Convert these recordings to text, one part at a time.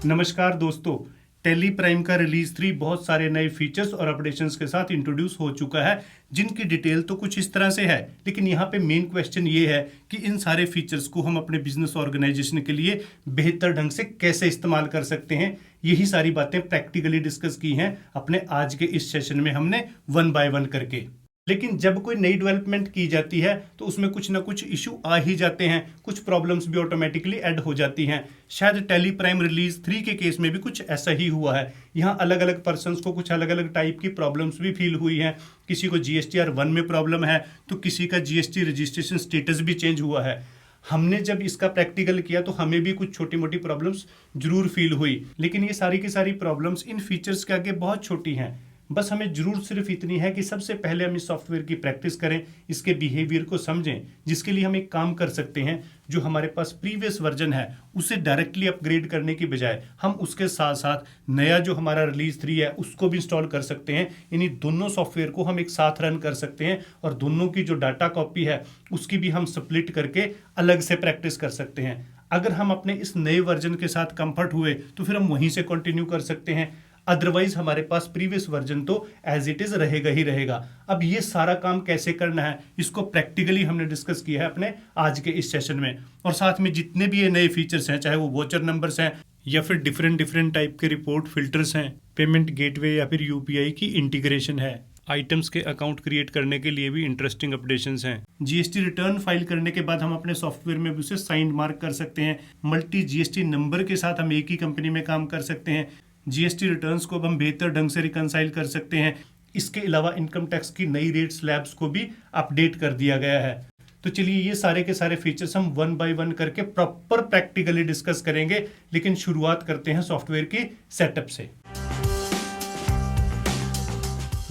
नमस्कार दोस्तों, Tally Prime का रिलीज 3 बहुत सारे नए फीचर्स और अपडेशंस के साथ इंट्रोड्यूस हो चुका है, जिनकी डिटेल तो कुछ इस तरह से है। लेकिन यहाँ पे मेन क्वेश्चन ये है कि इन सारे फीचर्स को हम अपने बिजनेस ऑर्गेनाइजेशन के लिए बेहतर ढंग से कैसे इस्तेमाल कर सकते हैं। यही सारी बातें प्रैक्टिकली डिस्कस की हैं अपने आज के इस सेशन में हमने वन बाय वन करके। लेकिन जब कोई नई डेवलपमेंट की जाती है तो उसमें कुछ ना कुछ इशू आ ही जाते हैं, कुछ प्रॉब्लम्स भी ऑटोमेटिकली ऐड हो जाती हैं। शायद टेली प्राइम रिलीज 3 के केस में भी कुछ ऐसा ही हुआ है। यहाँ अलग अलग पर्सन्स को कुछ अलग अलग टाइप की प्रॉब्लम्स भी फील हुई हैं। किसी को GSTR 1 में प्रॉब्लम है तो किसी का GST रजिस्ट्रेशन स्टेटस भी चेंज हुआ है। हमने जब इसका प्रैक्टिकल किया तो हमें भी कुछ छोटी मोटी प्रॉब्लम्स जरूर फील हुई, लेकिन ये सारी की सारी प्रॉब्लम्स इन फीचर्स के आगे बहुत छोटी हैं। बस हमें जरूर सिर्फ इतनी है कि सबसे पहले हम इस सॉफ्टवेयर की प्रैक्टिस करें, इसके बिहेवियर को समझें, जिसके लिए हम एक काम कर सकते हैं। जो हमारे पास प्रीवियस वर्जन है उसे डायरेक्टली अपग्रेड करने की बजाय हम उसके साथ साथ नया जो हमारा रिलीज 3 है उसको भी इंस्टॉल कर सकते हैं। इन्हीं दोनों सॉफ्टवेयर को हम एक साथ रन कर सकते हैं और दोनों की जो डाटा कॉपी है उसकी भी हम स्प्लिट करके अलग से प्रैक्टिस कर सकते हैं। अगर हम अपने इस नए वर्जन के साथ कंफर्ट हुए तो फिर हम वहीं से कंटिन्यू कर सकते हैं, अदरवाइज हमारे पास प्रीवियस वर्जन तो एज इट इज रहेगा ही रहेगा। अब ये सारा काम कैसे करना है इसको प्रैक्टिकली हमने डिस्कस किया है अपने आज के इस सेशन में। और साथ में जितने भी ये नए फीचर्स हैं, चाहे वो वोचर नंबर्स हैं या फिर डिफरेंट टाइप के रिपोर्ट फिल्टर्स हैं, पेमेंट गेटवे या फिर UPI की इंटीग्रेशन है, आइटम्स के अकाउंट क्रिएट करने के लिए भी इंटरेस्टिंग अपडेशंस हैं। GST रिटर्न फाइल करने के बाद हम अपने सॉफ्टवेयर में भी उसे साइन मार्क कर सकते हैं। मल्टी GST नंबर के साथ हम एक ही कंपनी में काम कर सकते हैं। GST रिटर्न्स को हम बेहतर ढंग से रिकनसाइल कर सकते हैं। इसके अलावा इनकम टैक्स की नई रेट स्लैब्स को भी अपडेट कर दिया गया है। तो चलिए ये सारे के सारे फीचर्स हम वन बाय वन करके प्रॉपर प्रैक्टिकली डिस्कस करेंगे, लेकिन शुरुआत करते हैं सॉफ्टवेयर की सेटअप से।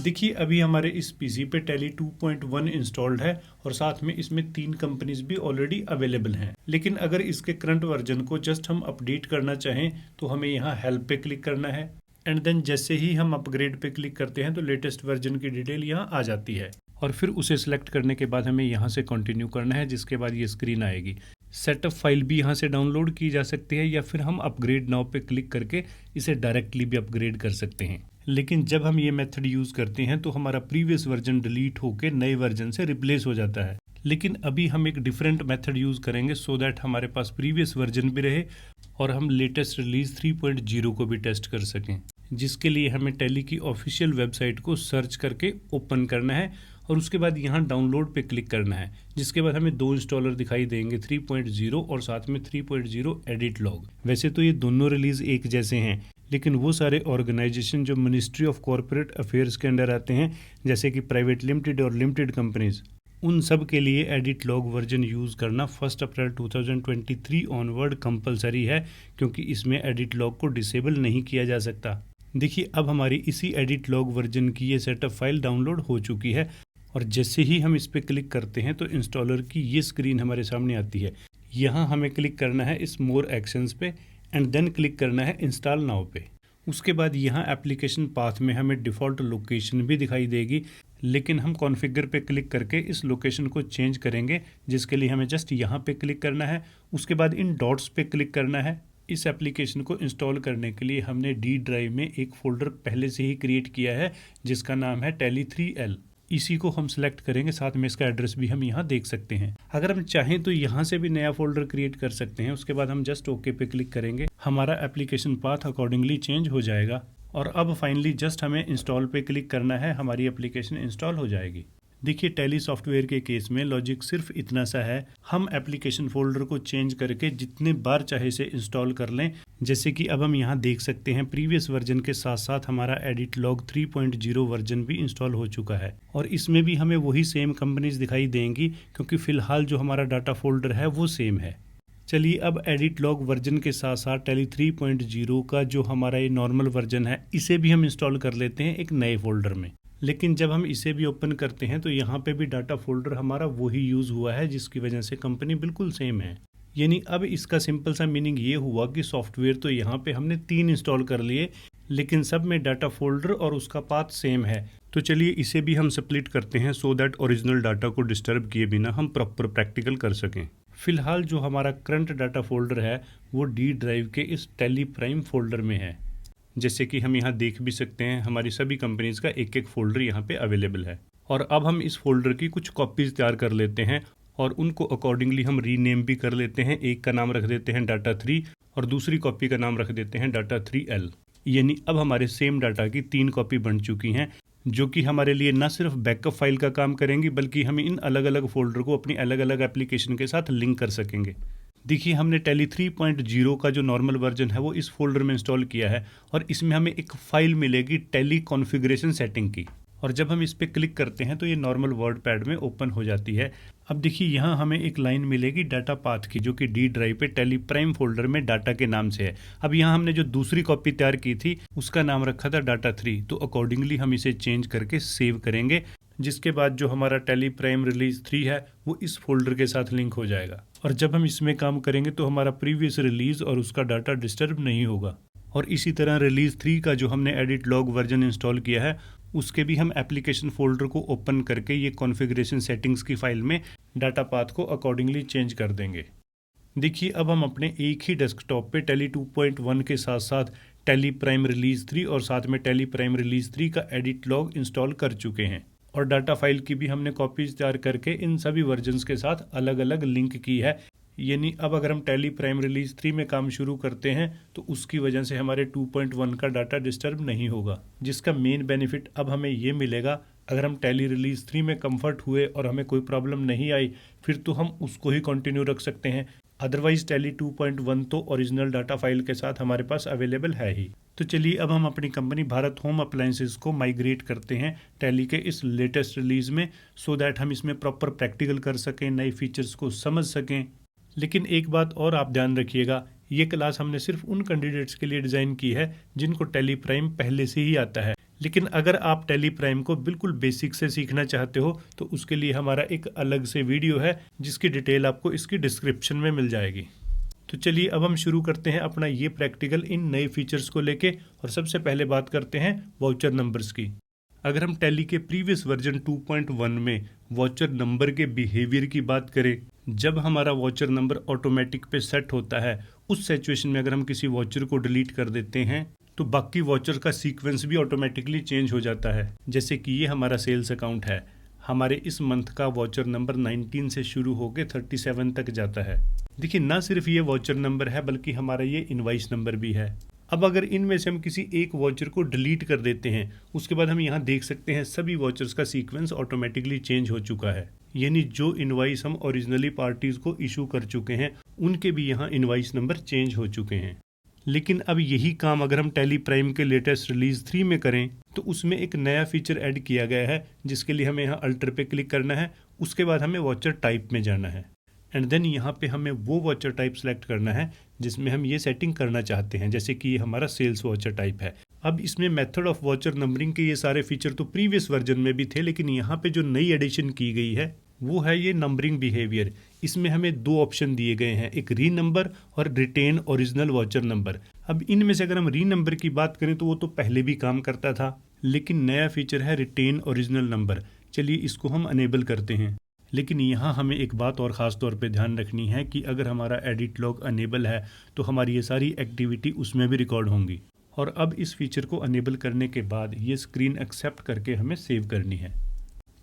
देखिए अभी हमारे इस PC पे टेली 2.1 इंस्टॉल्ड है और साथ में इसमें 3 कंपनीज भी ऑलरेडी अवेलेबल हैं। लेकिन अगर इसके करंट वर्जन को जस्ट हम अपडेट करना चाहें तो हमें यहाँ हेल्प पे क्लिक करना है एंड देन जैसे ही हम अपग्रेड पे क्लिक करते हैं तो लेटेस्ट वर्जन की डिटेल यहाँ आ जाती है और फिर उसे सिलेक्ट करने के बाद हमें यहाँ से कंटिन्यू करना है, जिसके बाद ये स्क्रीन आएगी। सेटअप फाइल भी यहाँ से डाउनलोड की जा सकती है या फिर हम अपग्रेड नाउ पे क्लिक करके इसे डायरेक्टली भी अपग्रेड कर सकते हैं। लेकिन जब हम ये मेथड यूज़ करते हैं तो हमारा प्रीवियस वर्जन डिलीट होकर नए वर्जन से रिप्लेस हो जाता है। लेकिन अभी हम एक डिफरेंट मेथड यूज़ करेंगे सो दैट हमारे पास प्रीवियस वर्जन भी रहे और हम लेटेस्ट रिलीज 3.0 को भी टेस्ट कर सकें, जिसके लिए हमें टेली की ऑफिशियल वेबसाइट को सर्च करके ओपन करना है और उसके बाद यहाँ डाउनलोड पे क्लिक करना है, जिसके बाद हमें 2 इंस्टॉलर दिखाई देंगे, 3.0 और साथ में 3.0 एडिट लॉग। वैसे तो ये दोनों रिलीज एक जैसे हैं, लेकिन वो सारे ऑर्गेनाइजेशन जो मिनिस्ट्री ऑफ कॉरपोरेट अफेयर्स के अंडर आते हैं, जैसे कि प्राइवेट लिमिटेड और लिमिटेड कंपनीज, उन सब के लिए एडिट लॉग वर्जन यूज़ करना 1 अप्रैल 2023 ऑनवर्ड कंपलसरी है, क्योंकि इसमें एडिट लॉग को डिसेबल नहीं किया जा सकता। देखिए अब हमारी इसी एडिट लॉग वर्जन की ये सेटअप फाइल डाउनलोड हो चुकी है और जैसे ही हम इस पर क्लिक करते हैं तो इंस्टॉलर की ये स्क्रीन हमारे सामने आती है। यहाँ हमें क्लिक करना है इस मोर एक्शंस पे एंड देन क्लिक करना है इंस्टॉल नाउ पे। उसके बाद यहाँ एप्लीकेशन पाथ में हमें डिफ़ॉल्ट लोकेशन भी दिखाई देगी, लेकिन हम कॉन्फ़िगर पे क्लिक करके इस लोकेशन को चेंज करेंगे, जिसके लिए हमें जस्ट यहाँ पे क्लिक करना है। उसके बाद इन डॉट्स पे क्लिक करना है। इस एप्लीकेशन को इंस्टॉल करने के लिए हमने D ड्राइव में एक फ़ोल्डर पहले से ही क्रिएट किया है जिसका नाम है tele3l। इसी को हम सेलेक्ट करेंगे, साथ में इसका एड्रेस भी हम यहाँ देख सकते हैं। अगर हम चाहें तो यहाँ से भी नया फोल्डर क्रिएट कर सकते हैं। उसके बाद हम जस्ट ओके पे क्लिक करेंगे, हमारा एप्लीकेशन पाथ अकॉर्डिंगली चेंज हो जाएगा और अब फाइनली जस्ट हमें इंस्टॉल पे क्लिक करना है, हमारी एप्लीकेशन इंस्टॉल हो जाएगी। देखिए टेली सॉफ्टवेयर के केस में लॉजिक सिर्फ इतना सा है, हम एप्लीकेशन फोल्डर को चेंज करके जितने बार चाहे से इंस्टॉल कर लें। जैसे कि अब हम यहाँ देख सकते हैं प्रीवियस वर्जन के साथ साथ हमारा एडिट लॉग 3.0 वर्जन भी इंस्टॉल हो चुका है और इसमें भी हमें वही सेम कंपनीज दिखाई देंगी, क्योंकि फिलहाल जो हमारा डाटा फोल्डर है वो सेम है। चलिए अब एडिट लॉग वर्जन के साथ साथ टेली 3.0 का जो हमारा ये नॉर्मल वर्जन है इसे भी हम इंस्टॉल कर लेते हैं एक नए फोल्डर में। लेकिन जब हम इसे भी ओपन करते हैं तो यहाँ पे भी डाटा फोल्डर हमारा वही यूज़ हुआ है, जिसकी वजह से कंपनी बिल्कुल सेम है। यानी अब इसका सिंपल सा मीनिंग ये हुआ कि सॉफ्टवेयर तो यहाँ पे हमने 3 इंस्टॉल कर लिए, लेकिन सब में डाटा फोल्डर और उसका पाथ सेम है। तो चलिए इसे भी हम स्प्लिट करते हैं सो दैट ओरिजिनल डाटा को डिस्टर्ब किए बिना हम प्रॉपर प्रैक्टिकल कर सकें। फिलहाल जो हमारा करंट डाटा फोल्डर है वो डी ड्राइव के इस टैली प्राइम फोल्डर में है। जैसे कि हम यहाँ देख भी सकते हैं, हमारी सभी कंपनीज का एक एक फोल्डर यहाँ पे अवेलेबल है। और अब हम इस फोल्डर की कुछ कॉपीज तैयार कर लेते हैं और उनको अकॉर्डिंगली हम रीनेम भी कर लेते हैं। एक का नाम रख देते हैं डाटा 3 और दूसरी कॉपी का नाम रख देते हैं डाटा 3L। यानी अब हमारे सेम डाटा की 3 कॉपी बन चुकी हैं, जो कि हमारे लिए न सिर्फ बैकअप फाइल का काम करेंगी बल्कि हम इन अलग अलग फोल्डर को अपनी अलग अलग एप्लीकेशन के साथ लिंक कर सकेंगे। देखिए, हमने टैली 3.0 का जो नॉर्मल वर्जन है वो इस फोल्डर में इंस्टॉल किया है और इसमें हमें एक फाइल मिलेगी टैली कॉन्फ़िगरेशन सेटिंग की। और जब हम इस पर क्लिक करते हैं तो ये नॉर्मल वर्ड पैड में ओपन हो जाती है। अब देखिए, यहाँ हमें एक लाइन मिलेगी डाटा पाथ की, जो कि डी ड्राइव पे टैली प्राइम फोल्डर में डाटा के नाम से है। अब यहाँ हमने जो दूसरी कॉपी तैयार की थी उसका नाम रखा था डाटा 3, तो अकॉर्डिंगली हम इसे चेंज करके सेव करेंगे, जिसके बाद जो हमारा टैली प्राइम रिलीज 3 है वो इस फोल्डर के साथ लिंक हो जाएगा। और जब हम इसमें काम करेंगे तो हमारा प्रीवियस रिलीज और उसका डाटा डिस्टर्ब नहीं होगा। और इसी तरह रिलीज 3 का जो हमने एडिट लॉग वर्जन इंस्टॉल किया है उसके भी हम एप्लीकेशन फोल्डर को ओपन करके ये कॉन्फ़िगरेशन सेटिंग्स की फाइल में डाटा पाथ को अकॉर्डिंगली चेंज कर देंगे। देखिए, अब हम अपने एक ही डेस्कटॉप पे टैली 2.1 के साथ साथ टैली प्राइम रिलीज 3 और साथ में टैली प्राइम रिलीज 3 का एडिट लॉग इंस्टॉल कर चुके हैं। और डाटा फाइल की भी हमने कॉपीज तैयार करके इन सभी वर्जन्स के साथ अलग अलग लिंक की है। यानी अब अगर हम टैली प्राइम रिलीज 3 में काम शुरू करते हैं तो उसकी वजह से हमारे 2.1 का डाटा डिस्टर्ब नहीं होगा, जिसका मेन बेनिफिट अब हमें ये मिलेगा। अगर हम टैली रिलीज 3 में कंफर्ट हुए और हमें कोई प्रॉब्लम नहीं आई फिर तो हम उसको ही कंटिन्यू रख सकते हैं। अदरवाइज टैली 2.1 तो ओरिजिनल डाटा फाइल के साथ हमारे पास अवेलेबल है ही। तो चलिए, अब हम अपनी कंपनी भारत होम अप्लायंसेस को माइग्रेट करते हैं टैली के इस लेटेस्ट रिलीज में, सो दैट हम इसमें प्रॉपर प्रैक्टिकल कर सकें, नए फीचर्स को समझ सकें। लेकिन एक बात और आप ध्यान रखिएगा, ये क्लास हमने सिर्फ उन कैंडिडेट्स के लिए डिज़ाइन की है जिनको टैली प्राइम पहले से ही आता है। लेकिन अगर आप टैली प्राइम को बिल्कुल बेसिक से सीखना चाहते हो तो उसके लिए हमारा एक अलग से वीडियो है जिसकी डिटेल आपको इसकी डिस्क्रिप्शन में मिल जाएगी। तो चलिए, अब हम शुरू करते हैं अपना ये प्रैक्टिकल इन नए फीचर्स को लेके। और सबसे पहले बात करते हैं वाउचर नंबर्स की। अगर हम टैली के प्रीवियस वर्जन 2.1 में वाउचर नंबर के बिहेवियर की बात करें, जब हमारा वाउचर नंबर ऑटोमेटिक पे सेट होता है उस सिचुएशन में अगर हम किसी वाउचर को डिलीट कर देते हैं तो बाकी वाउचर का सीक्वेंस भी ऑटोमेटिकली चेंज हो जाता है। जैसे कि ये हमारा सेल्स अकाउंट है, हमारे इस मंथ का वाउचर नंबर 19 से शुरू होकर 37 तक जाता है। देखिए, ना सिर्फ ये वाउचर नंबर है बल्कि हमारा ये इनवॉइस नंबर भी है। अब अगर इनमें से हम किसी एक वाउचर को डिलीट कर देते हैं उसके बाद हम यहाँ देख सकते हैं सभी वाउचर्स का सीक्वेंस ऑटोमेटिकली चेंज हो चुका है। यानी जो इनवॉइस हम ओरिजिनली पार्टीज को इशू कर चुके हैं उनके भी यहाँ इनवॉइस नंबर चेंज हो चुके हैं। लेकिन अब यही काम अगर हम टैली प्राइम के लेटेस्ट रिलीज 3 में करें तो उसमें एक नया फीचर ऐड किया गया है, जिसके लिए हमें यहाँ अल्टर पे क्लिक करना है। उसके बाद हमें वाउचर टाइप में जाना है एंड देन यहाँ पे हमें वो वाउचर टाइप सेलेक्ट करना है जिसमें हम ये सेटिंग करना चाहते हैं। जैसे कि ये हमारा सेल्स वाउचर टाइप है। अब इसमें मेथड ऑफ वाउचर नंबरिंग के ये सारे फीचर तो प्रीवियस वर्जन में भी थे, लेकिन यहाँ पे जो नई एडिशन की गई है वो है ये नंबरिंग बिहेवियर। इसमें हमें 2 ऑप्शन दिए गए हैं, एक री नंबर और रिटेन ओरिजिनल वाउचर नंबर। अब इनमें से अगर हम री नंबर की बात करें तो वो तो पहले भी काम करता था, लेकिन नया फीचर है रिटेन ओरिजिनल नंबर। चलिए, इसको हम अनेबल करते हैं। लेकिन यहाँ हमें एक बात और ख़ास तौर पे ध्यान रखनी है कि अगर हमारा एडिट लॉग अनेबल है तो हमारी ये सारी एक्टिविटी उसमें भी रिकॉर्ड होंगी। और अब इस फीचर को अनेबल करने के बाद ये स्क्रीन एक्सेप्ट करके हमें सेव करनी है।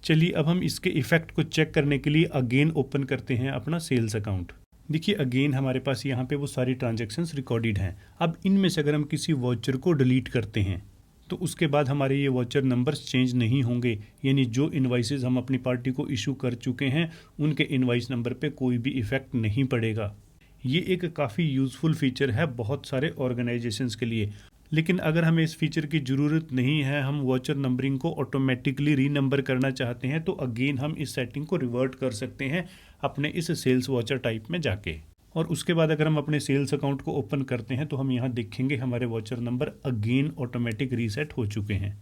चलिए, अब हम इसके इफेक्ट को चेक करने के लिए अगेन ओपन करते हैं अपना सेल्स अकाउंट। देखिए, अगेन हमारे पास यहाँ पे वो सारी ट्रांजैक्शंस रिकॉर्डेड हैं। अब इनमें से अगर हम किसी वाउचर को डिलीट करते हैं तो उसके बाद हमारे ये वाउचर नंबर्स चेंज नहीं होंगे। यानी जो इनवॉइसेस हम अपनी पार्टी को इशू कर चुके हैं उनके इनवॉइस नंबर पे कोई भी इफेक्ट नहीं पड़ेगा। ये एक काफ़ी यूज़फुल फीचर है बहुत सारे ऑर्गेनाइजेशंस के लिए। लेकिन अगर हमें इस फीचर की ज़रूरत नहीं है, हम वाउचर नंबरिंग को ऑटोमेटिकली री नंबर करना चाहते हैं, तो अगेन हम इस सेटिंग को रिवर्ट कर सकते हैं अपने इस सेल्स वाउचर टाइप में जाके। और उसके बाद अगर हम अपने सेल्स अकाउंट को ओपन करते हैं तो हम यहाँ देखेंगे हमारे voucher number again automatic reset हो चुके हैं।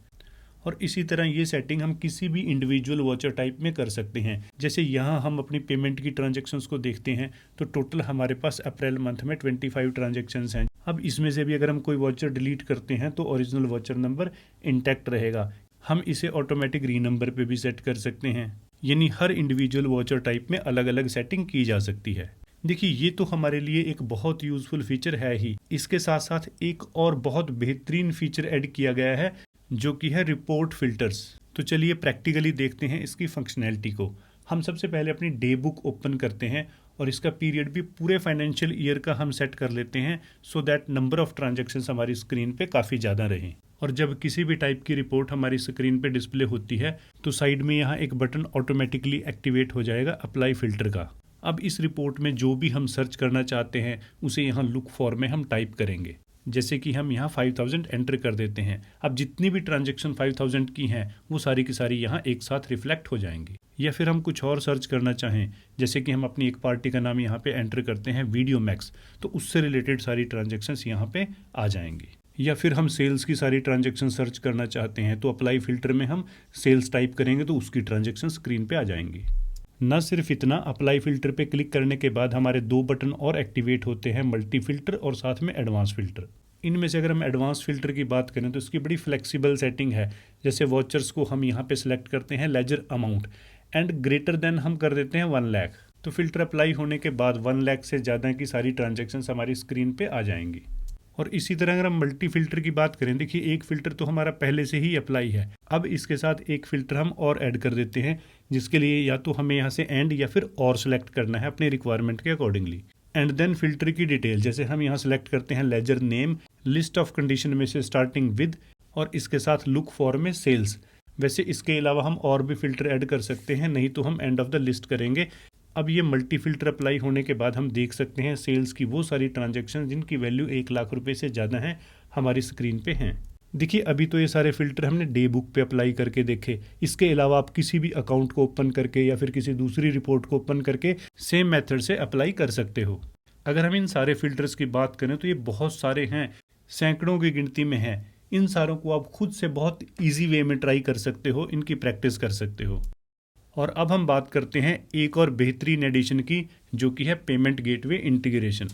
और इसी तरह ये सेटिंग हम किसी भी इंडिविजुअल वाउचर टाइप में कर सकते हैं। जैसे यहाँ हम अपनी पेमेंट की ट्रांजैक्शंस को देखते हैं तो टोटल हमारे पास अप्रैल मंथ में 25 ट्रांजैक्शंस हैं। अब इसमें से भी अगर हम कोई वाउचर डिलीट करते हैं तो ओरिजिनल वाउचर नंबर इंटैक्ट रहेगा। हम इसे ऑटोमेटिक री नंबर पे भी सेट कर सकते हैं। यानी हर इंडिविजुअल वाउचर टाइप में अलग अलग सेटिंग की जा सकती है। देखिए ये तो हमारे लिए एक बहुत यूजफुल फीचर है ही। इसके साथ साथ एक और बहुत बेहतरीन फीचर ऐड किया गया है जो कि है रिपोर्ट फिल्टर्स। तो चलिए प्रैक्टिकली देखते हैं इसकी फंक्शनैलिटी को। हम सबसे पहले अपनी डे बुक ओपन करते हैं और इसका पीरियड भी पूरे फाइनेंशियल ईयर का हम सेट कर लेते हैं so that number of transactions हमारी स्क्रीन पे काफ़ी ज़्यादा रहें। और जब किसी भी टाइप की रिपोर्ट हमारी स्क्रीन पे डिस्प्ले होती है तो साइड में यहाँ एक बटन ऑटोमेटिकली एक्टिवेट हो जाएगा अप्लाई फिल्टर का। अब इस रिपोर्ट में जो भी हम सर्च करना चाहते हैं उसे यहाँ लुक फॉर में हम टाइप करेंगे। जैसे कि हम यहाँ 5000 एंटर कर देते हैं। अब जितनी भी ट्रांजैक्शन 5000 की हैं वो सारी की सारी यहाँ एक साथ रिफ्लेक्ट हो जाएंगी। या फिर हम कुछ और सर्च करना चाहें, जैसे कि हम अपनी एक पार्टी का नाम यहाँ पे एंटर करते हैं वीडियो मैक्स, तो उससे रिलेटेड सारी ट्रांजैक्शंस यहाँ पे आ जाएंगी। या फिर हम सेल्स की सारी ट्रांजैक्शन सर्च करना चाहते हैं तो अप्लाई फिल्टर में हम सेल्स टाइप करेंगे तो उसकी ट्रांजैक्शन स्क्रीन पे आ जाएंगी। न सिर्फ इतना, अप्लाई फिल्टर पे क्लिक करने के बाद हमारे 2 बटन और एक्टिवेट होते हैं, मल्टी फिल्टर और साथ में एडवांस फिल्टर। इनमें से अगर हम एडवांस फिल्टर की बात करें तो इसकी बड़ी फ्लेक्सिबल सेटिंग है। जैसे वॉचर्स को हम यहाँ पे सिलेक्ट करते हैं ledger amount and greater than हम कर देते हैं 1 लाख, तो फिल्टर अप्लाई होने के बाद 1 लाख से ज़्यादा की सारी ट्रांजेक्शन हमारी स्क्रीन पे आ जाएंगी। और इसी तरह अगर हम मल्टी फिल्टर की बात करें, देखिए एक फिल्टर तो हमारा पहले से ही अप्लाई है, अब इसके साथ एक फिल्टर हम और ऐड कर देते हैं जिसके लिए या तो हमें यहाँ से एंड या फिर और सेलेक्ट करना है अपनी रिक्वायरमेंट के अकॉर्डिंगली। एंड देन फिल्टर की डिटेल, जैसे हम यहाँ सेलेक्ट करते हैं ledger name, list of condition में से स्टार्टिंग विद और इसके साथ लुक फॉर में सेल्स। वैसे इसके अलावा हम और भी फिल्टर ऐड कर सकते हैं, नहीं तो हम एंड ऑफ द लिस्ट करेंगे। अब ये मल्टी फिल्टर अप्लाई होने के बाद हम देख सकते हैं सेल्स की वो सारी ट्रांजैक्शन जिनकी वैल्यू 1 लाख रुपए से ज़्यादा है हमारी स्क्रीन पे हैं। देखिए अभी तो ये सारे फिल्टर हमने डे बुक पे अप्लाई करके देखे। इसके अलावा आप किसी भी अकाउंट को ओपन करके या फिर किसी दूसरी रिपोर्ट को ओपन करके सेम मेथड से अप्लाई कर सकते हो। अगर हम इन सारे फिल्टर्स की बात करें तो ये बहुत सारे हैं, सैकड़ों की गिनती में हैं। इन सारों को आप खुद से बहुत ईजी वे में ट्राई कर सकते हो, इनकी प्रैक्टिस कर सकते हो। और अब हम बात करते हैं एक और बेहतरीन एडिशन की, जो कि है पेमेंट गेटवे इंटीग्रेशन।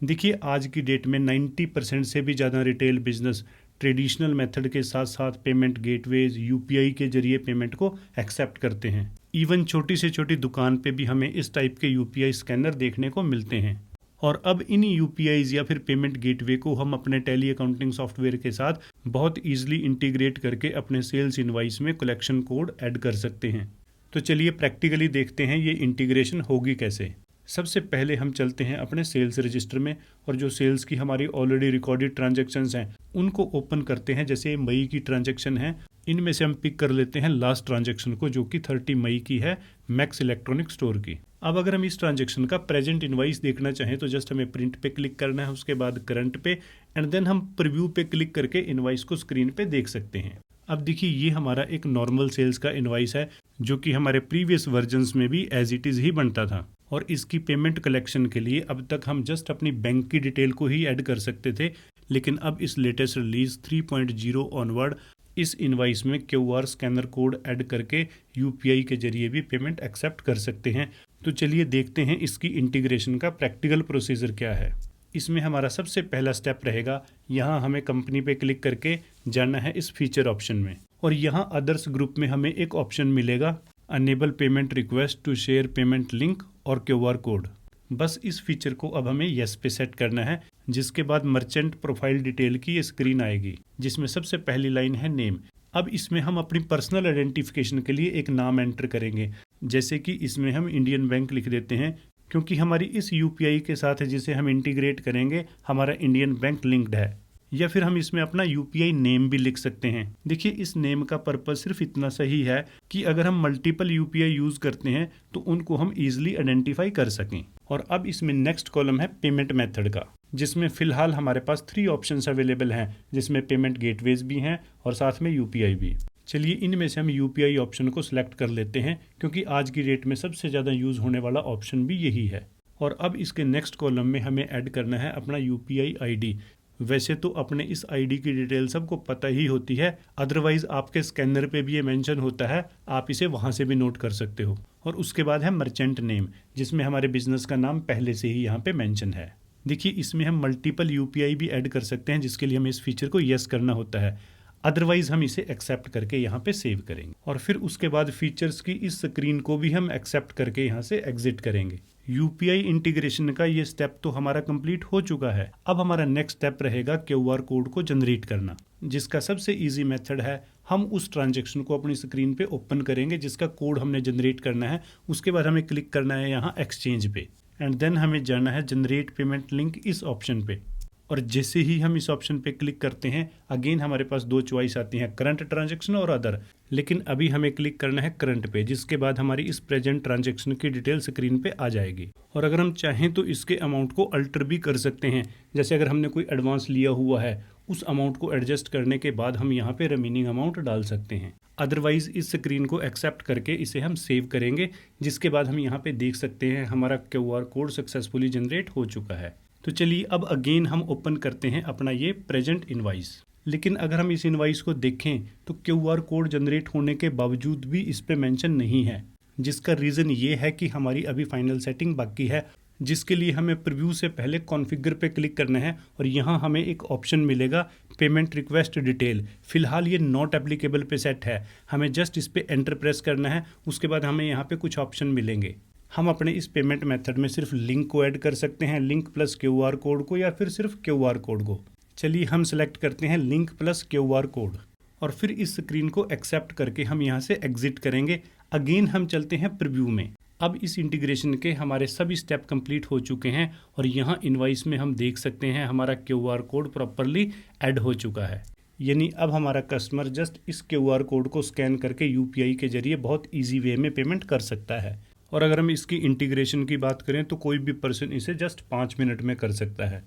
देखिए आज की डेट में 90% से भी ज़्यादा रिटेल बिजनेस ट्रेडिशनल मेथड के साथ साथ पेमेंट गेटवेज यूपीआई के जरिए पेमेंट को एक्सेप्ट करते हैं। इवन छोटी से छोटी दुकान पे भी हमें इस टाइप के यूपीआई स्कैनर देखने को मिलते हैं। और अब इन यूपीआईज या फिर पेमेंट गेटवे को हम अपने टैली अकाउंटिंग सॉफ्टवेयर के साथ बहुत ईजिली इंटीग्रेट करके अपने सेल्स इनवॉइस में कलेक्शन कोड ऐड कर सकते हैं। तो चलिए प्रैक्टिकली देखते हैं ये इंटीग्रेशन होगी कैसे। सबसे पहले हम चलते हैं अपने सेल्स रजिस्टर में और जो सेल्स की हमारी ऑलरेडी रिकॉर्डेड ट्रांजैक्शंस हैं उनको ओपन करते हैं। जैसे मई की ट्रांजैक्शन है, इनमें से हम पिक कर लेते हैं लास्ट ट्रांजैक्शन को, जो कि 30 मई की है मैक्स इलेक्ट्रॉनिक स्टोर की। अब अगर हम इस ट्रांजैक्शन का प्रेजेंट इनवॉइस देखना चाहें तो जस्ट हमें प्रिंट पे क्लिक करना है, उसके बाद करंट पे एंड देन हम प्रीव्यू पे क्लिक करके इनवॉइस को स्क्रीन पे देख सकते हैं। अब देखिए ये हमारा एक नॉर्मल सेल्स का इनवॉइस है जो कि हमारे प्रीवियस वर्जन्स में भी एज इट इज़ ही बनता था। और इसकी पेमेंट कलेक्शन के लिए अब तक हम जस्ट अपनी बैंक की डिटेल को ही ऐड कर सकते थे, लेकिन अब इस लेटेस्ट रिलीज 3.0 ऑनवर्ड इस इनवॉइस में क्यूआर स्कैनर कोड ऐड करके यूपीआई के जरिए भी पेमेंट एक्सेप्ट कर सकते हैं। तो चलिए देखते हैं इसकी इंटीग्रेशन का प्रैक्टिकल प्रोसीजर क्या है। इसमें हमारा सबसे पहला स्टेप रहेगा, यहाँ हमें कंपनी पे क्लिक करके जाना है इस फीचर ऑप्शन में और यहाँ अदर्स ग्रुप में हमें एक ऑप्शन मिलेगा enable payment request to share payment link और क्यूआर कोड। बस इस फीचर को अब हमें येस पे सेट करना है, जिसके बाद मर्चेंट प्रोफाइल डिटेल की ये स्क्रीन आएगी जिसमें सबसे पहली लाइन है नेम। अब इसमें हम अपनी पर्सनल आइडेंटिफिकेशन के लिए एक नाम एंटर करेंगे, जैसे कि इसमें हम इंडियन बैंक लिख देते हैं क्योंकि हमारी इस यूपीआई के साथ जिसे हम इंटीग्रेट करेंगे हमारा इंडियन बैंक लिंक्ड है। या फिर हम इसमें अपना यूपीआई नेम भी लिख सकते हैं। देखिए इस नेम का पर्पस सिर्फ इतना सही है कि अगर हम मल्टीपल यूपीआई यूज करते हैं तो उनको हम इजीली आइडेंटिफाई कर सकें। और अब इसमें नेक्स्ट कॉलम है पेमेंट मेथड का, जिसमें फिलहाल हमारे पास 3 ऑप्शंस अवेलेबल हैं, जिसमें पेमेंट गेटवेज भी हैं और साथ में यूपीआई भी। चलिए इनमें से हम यूपीआई ऑप्शन को सिलेक्ट कर लेते हैं क्योंकि आज की डेट में सबसे ज़्यादा यूज़ होने वाला ऑप्शन भी यही है। और अब इसके नेक्स्ट कॉलम में हमें ऐड करना है अपना यूपीआई आईडी। वैसे तो अपने इस आईडी की डिटेल सबको पता ही होती है, अदरवाइज आपके स्कैनर पे भी ये मेंशन होता है, आप इसे वहाँ से भी नोट कर सकते हो। और उसके बाद है मर्चेंट नेम, जिसमें हमारे बिजनेस का नाम पहले से ही यहाँ पे मेंशन है। देखिए इसमें हम मल्टीपल यूपीआई भी ऐड कर सकते हैं, जिसके लिए हमें इस फीचर को येस करना होता है। अदरवाइज हम इसे एक्सेप्ट करके यहाँ पे सेव करेंगे और फिर उसके बाद फीचर्स की इस स्क्रीन को भी हम एक्सेप्ट करके यहाँ से एग्जिट करेंगे। यूपीआई इंटीग्रेशन का ये स्टेप तो हमारा कंप्लीट हो चुका है। अब हमारा नेक्स्ट स्टेप रहेगा क्यूआर कोड को जनरेट करना, जिसका सबसे इजी मेथड है हम उस ट्रांजैक्शन को अपनी स्क्रीन पे ओपन करेंगे जिसका कोड हमने जनरेट करना है। उसके बाद हमें क्लिक करना है यहाँ एक्सचेंज पे एंड देन हमें जाना है जनरेट पेमेंट लिंक इस ऑप्शन पे। और जैसे ही हम इस ऑप्शन पे क्लिक करते हैं अगेन हमारे पास दो चॉइस आती हैं, करंट ट्रांजैक्शन और अदर। लेकिन अभी हमें क्लिक करना है करंट पे, जिसके बाद हमारी इस प्रेजेंट ट्रांजैक्शन की डिटेल स्क्रीन पे आ जाएगी। और अगर हम चाहें तो इसके अमाउंट को अल्टर भी कर सकते हैं। जैसे अगर हमने कोई एडवांस लिया हुआ है उस अमाउंट को एडजस्ट करने के बाद हम यहाँ पे रिमेनिंग अमाउंट डाल सकते हैं। अदरवाइज इस स्क्रीन को एक्सेप्ट करके इसे हम सेव करेंगे, जिसके बाद हम यहाँ पे देख सकते हैं हमारा क्यूआर कोड सक्सेसफुली जनरेट हो चुका है। तो चलिए अब अगेन हम ओपन करते हैं अपना ये प्रेजेंट इनवॉइस। लेकिन अगर हम इस इनवॉइस को देखें तो क्यूआर कोड जनरेट होने के बावजूद भी इस पे मेंशन नहीं है, जिसका रीज़न ये है कि हमारी अभी फाइनल सेटिंग बाकी है, जिसके लिए हमें प्रीव्यू से पहले कॉन्फ़िगर पे क्लिक करना है और यहाँ हमें एक ऑप्शन मिलेगा पेमेंट रिक्वेस्ट डिटेल। फिलहाल ये नॉट एप्लीकेबल पे सेट है, हमें जस्ट इस पे एंटर प्रेस करना है। उसके बाद हमें यहाँ पे कुछ ऑप्शन मिलेंगे। हम अपने इस पेमेंट मेथड में सिर्फ लिंक को ऐड कर सकते हैं, लिंक प्लस क्यूआर कोड को, या फिर सिर्फ क्यूआर कोड को। चलिए हम सेलेक्ट करते हैं लिंक प्लस क्यूआर कोड और फिर इस स्क्रीन को एक्सेप्ट करके हम यहाँ से एग्जिट करेंगे। अगेन हम चलते हैं प्रीव्यू में। अब इस इंटीग्रेशन के हमारे सभी स्टेप कंप्लीट हो चुके हैं और यहाँ इनवॉइस में हम देख सकते हैं हमारा क्यूआर कोड प्रॉपरली ऐड हो चुका है। यानी अब हमारा कस्टमर जस्ट इस क्यूआर कोड को स्कैन करके यूपीआई के जरिए बहुत ईजी वे में पेमेंट कर सकता है। और अगर हम इसकी इंटीग्रेशन की बात करें तो कोई भी पर्सन इसे जस्ट 5 मिनट में कर सकता है।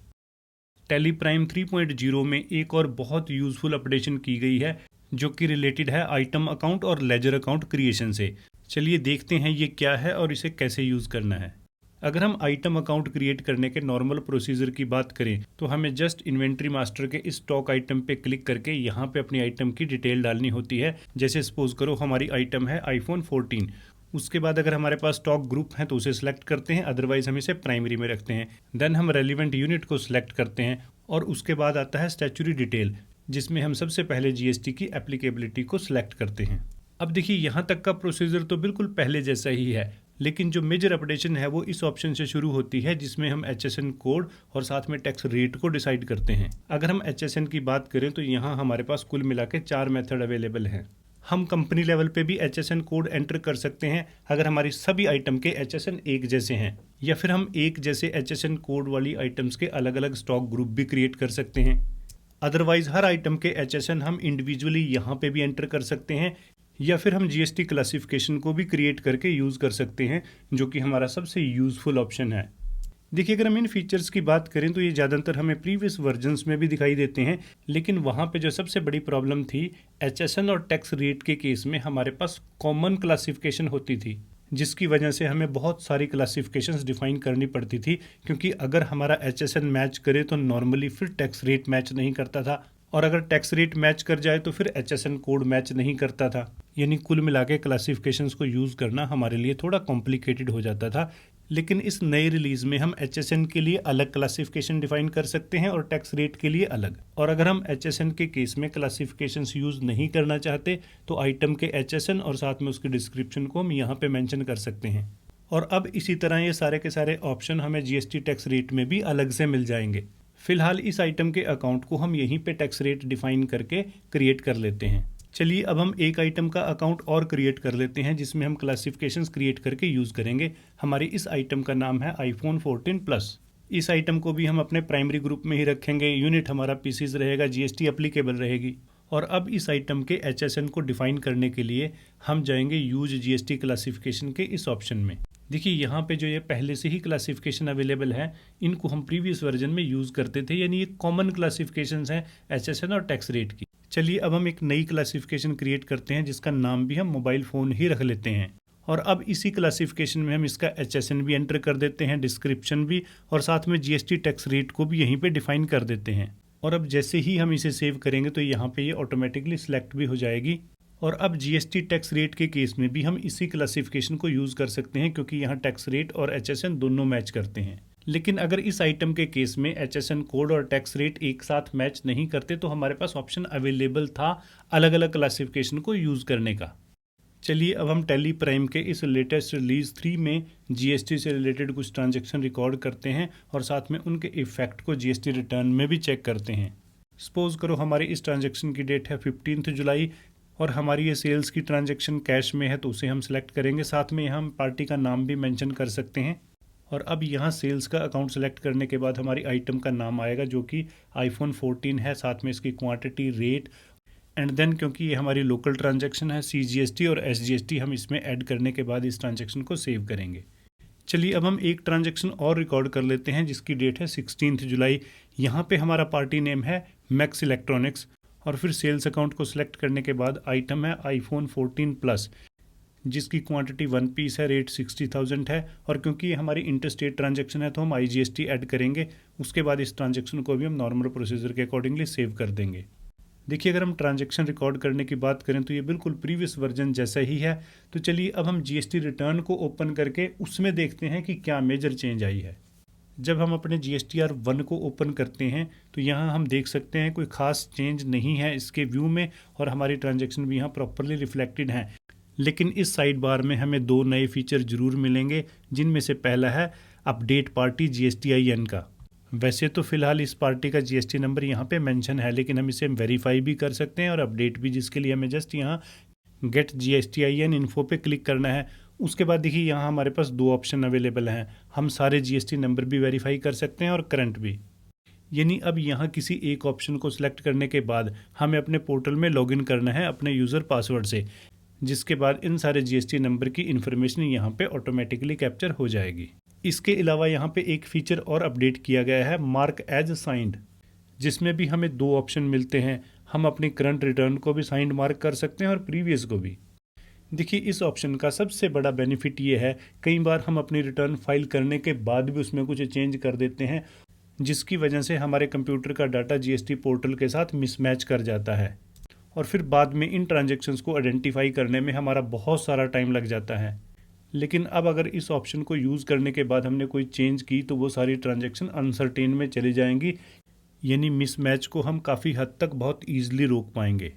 टैली प्राइम 3.0 में एक और बहुत यूजफुल अपडेशन की गई है जो कि रिलेटेड है आइटम अकाउंट और लेजर अकाउंट क्रिएशन से। चलिए देखते हैं ये क्या है और इसे कैसे यूज़ करना है। अगर हम आइटम अकाउंट क्रिएट करने के नॉर्मल प्रोसीजर की बात करें तो हमें जस्ट इन्वेंट्री मास्टर के इस स्टॉक आइटम पे क्लिक करके यहाँ पे अपनी आइटम की डिटेल डालनी होती है। जैसे सपोज करो हमारी आइटम है आईफोन 14। उसके बाद अगर हमारे पास स्टॉक ग्रुप है तो उसे सिलेक्ट करते हैं, अदरवाइज हम इसे प्राइमरी में रखते हैं। देन हम रेलिवेंट यूनिट को सिलेक्ट करते हैं और उसके बाद आता है स्टैट्यूटरी डिटेल, जिसमें हम सबसे पहले जीएसटी की एप्लीकेबिलिटी को सिलेक्ट करते हैं। अब देखिए यहाँ तक का प्रोसीजर तो बिल्कुल पहले जैसा ही है, लेकिन जो मेजर अपडेशन है वो इस ऑप्शन से शुरू होती है जिसमें हम HSN कोड और साथ में टैक्स रेट को डिसाइड करते हैं। अगर हम HSN की बात करें तो यहाँ हमारे पास कुल मिला के 4 मेथड अवेलेबल हैं। हम कंपनी लेवल पे भी HSN कोड एंटर कर सकते हैं अगर हमारी सभी आइटम के HSN एक जैसे हैं, या फिर हम एक जैसे HSN कोड वाली आइटम्स के अलग अलग स्टॉक ग्रुप भी क्रिएट कर सकते हैं। अदरवाइज हर आइटम के HSN हम इंडिविजुअली यहाँ पे भी एंटर कर सकते हैं, या फिर हम GST क्लासिफिकेशन को भी क्रिएट करके यूज़ कर सकते हैं, जो कि हमारा सबसे यूज़फुल ऑप्शन है। देखिए अगर हम इन फीचर्स की बात करें तो ये ज़्यादातर हमें प्रीवियस वर्जन्स में भी दिखाई देते हैं, लेकिन वहाँ पे जो सबसे बड़ी प्रॉब्लम थी HSN और टैक्स रेट के केस में हमारे पास कॉमन क्लासिफिकेशन होती थी, जिसकी वजह से हमें बहुत सारी क्लासिफिकेशंस डिफाइन करनी पड़ती थी, क्योंकि अगर हमारा HSN मैच करे तो नॉर्मली फिर टैक्स रेट मैच नहीं करता था, और अगर टैक्स रेट मैच कर जाए तो फिर HSN कोड मैच नहीं करता था। यानी कुल मिला के क्लासिफिकेशंस को यूज़ करना हमारे लिए थोड़ा कॉम्प्लिकेटेड हो जाता था। लेकिन इस नई रिलीज में हम HSN के लिए अलग क्लासिफिकेशन डिफाइन कर सकते हैं और टैक्स रेट के लिए अलग। और अगर हम HSN के केस में क्लासिफिकेशंस यूज़ नहीं करना चाहते तो आइटम के HSN और साथ में उसके डिस्क्रिप्शन को हम यहाँ पे मेंशन कर सकते हैं। और अब इसी तरह ये सारे के सारे ऑप्शन हमें GST टैक्स रेट में भी अलग से मिल जाएंगे। फिलहाल इस आइटम के अकाउंट को हम यहीं पे टैक्स रेट डिफाइन करके क्रिएट कर लेते हैं। चलिए अब हम एक आइटम का अकाउंट और क्रिएट कर लेते हैं जिसमें हम क्लासिफिकेशंस क्रिएट करके यूज़ करेंगे। हमारी इस आइटम का नाम है आईफोन 14 प्लस। इस आइटम को भी हम अपने प्राइमरी ग्रुप में ही रखेंगे। यूनिट हमारा पीसीज रहेगा, GST एप्लीकेबल रहेगी। और अब इस आइटम के HSN को डिफाइन करने के लिए हम जाएंगे यूज GST क्लासिफिकेशन के इस ऑप्शन में। देखिए यहाँ पे जो ये पहले से ही क्लासिफिकेशन अवेलेबल है इनको हम प्रीवियस वर्जन में यूज़ करते थे, यानी ये कॉमन क्लासिफिकेशंस हैं HSN और टैक्स रेट की। चलिए अब हम एक नई क्लासिफिकेशन क्रिएट करते हैं जिसका नाम भी हम मोबाइल फ़ोन ही रख लेते हैं। और अब इसी क्लासिफिकेशन में हम इसका HSN भी एंटर कर देते हैं, डिस्क्रिप्शन भी, और साथ में GST टैक्स रेट को भी यहीं पे डिफाइन कर देते हैं। और अब जैसे ही हम इसे सेव करेंगे तो यहाँ पे ये ऑटोमेटिकली सिलेक्ट भी हो जाएगी। और अब GST टैक्स रेट के केस में भी हम इसी क्लासिफिकेशन को यूज़ कर सकते हैं क्योंकि यहाँ टैक्स रेट और HSN दोनों मैच करते हैं। लेकिन अगर इस आइटम के केस में HSN कोड और टैक्स रेट एक साथ मैच नहीं करते तो हमारे पास ऑप्शन अवेलेबल था अलग अलग क्लासिफिकेशन को यूज़ करने का। चलिए अब हम टैली प्राइम के इस लेटेस्ट रिलीज 3 में GST से रिलेटेड कुछ ट्रांजैक्शन रिकॉर्ड करते हैं और साथ में उनके इफेक्ट को GST रिटर्न में भी चेक करते हैं। सपोज करो हमारी इस ट्रांजैक्शन की डेट है 15 जुलाई और हमारी ये सेल्स की ट्रांजैक्शन कैश में है तो उसे हम सेलेक्ट करेंगे। साथ में यहाँ हम पार्टी का नाम भी मेंशन कर सकते हैं। और अब यहाँ सेल्स का अकाउंट सेलेक्ट करने के बाद हमारी आइटम का नाम आएगा जो कि iPhone 14 है, साथ में इसकी क्वांटिटी, रेट एंड देन क्योंकि ये हमारी लोकल ट्रांजैक्शन है CGST और SGST हम इसमें ऐड करने के बाद इस ट्रांजैक्शन को सेव करेंगे। चलिए अब हम एक ट्रांजैक्शन और रिकॉर्ड कर लेते हैं जिसकी डेट है 16 जुलाई। यहाँ पे हमारा पार्टी नेम है मैक्स इलेक्ट्रॉनिक्स और फिर सेल्स अकाउंट को सिलेक्ट करने के बाद आइटम है iPhone 14 प्लस जिसकी क्वांटिटी 1 पीस है, रेट 60,000 है और क्योंकि ये हमारी इंटरस्टेट ट्रांजैक्शन है तो हम IGST ऐड करेंगे। उसके बाद इस ट्रांजैक्शन को भी हम नॉर्मल प्रोसीजर के अकॉर्डिंगली सेव कर देंगे। देखिए अगर हम ट्रांजैक्शन रिकॉर्ड करने की बात करें तो ये बिल्कुल प्रीवियस वर्जन जैसा ही है। तो चलिए अब हम GST रिटर्न को ओपन करके उसमें देखते हैं कि क्या मेजर चेंज आई है। जब हम अपने GSTR 1 को ओपन करते हैं तो यहाँ हम देख सकते हैं कोई खास चेंज नहीं है इसके व्यू में और हमारी ट्रांजैक्शन भी यहाँ प्रॉपरली रिफ्लेक्टेड हैं। लेकिन इस साइड बार में हमें 2 नए फीचर जरूर मिलेंगे जिनमें से पहला है अपडेट पार्टी GSTIN का। वैसे तो फिलहाल इस पार्टी का GST नंबर यहाँ पे मेंशन है लेकिन हम इसे वेरीफाई भी कर सकते हैं और अपडेट भी, जिसके लिए हमें जस्ट यहाँ गेट GSTIN इन्फो पे क्लिक करना है। उसके बाद देखिए यहाँ हमारे पास 2 ऑप्शन अवेलेबल हैं। हम सारे GST नंबर भी वेरीफाई कर सकते हैं और करंट भी। यानी अब यहाँ किसी एक ऑप्शन को सिलेक्ट करने के बाद हमें अपने पोर्टल में लॉगिन करना है अपने यूज़र पासवर्ड से, जिसके बाद इन सारे GST नंबर की इन्फॉर्मेशन यहाँ पे ऑटोमेटिकली कैप्चर हो जाएगी। इसके अलावा यहाँ पे एक फीचर और अपडेट किया गया है मार्क एज साइंड, जिसमें भी हमें 2 ऑप्शन मिलते हैं। हम अपनी करंट रिटर्न को भी साइंड मार्क कर सकते हैं और प्रीवियस को भी। देखिए इस ऑप्शन का सबसे बड़ा बेनिफिट ये है, कई बार हम अपनी रिटर्न फाइल करने के बाद भी उसमें कुछ चेंज कर देते हैं जिसकी वजह से हमारे कंप्यूटर का डाटा GST पोर्टल के साथ मिसमैच कर जाता है और फिर बाद में इन ट्रांजैक्शंस को आइडेंटिफाई करने में हमारा बहुत सारा टाइम लग जाता है। लेकिन अब अगर इस ऑप्शन को यूज़ करने के बाद हमने कोई चेंज की तो वो सारी ट्रांजैक्शन अनसर्टेन में चली जाएंगी, यानी मिसमैच को हम काफ़ी हद तक बहुत ईजिली रोक पाएंगे।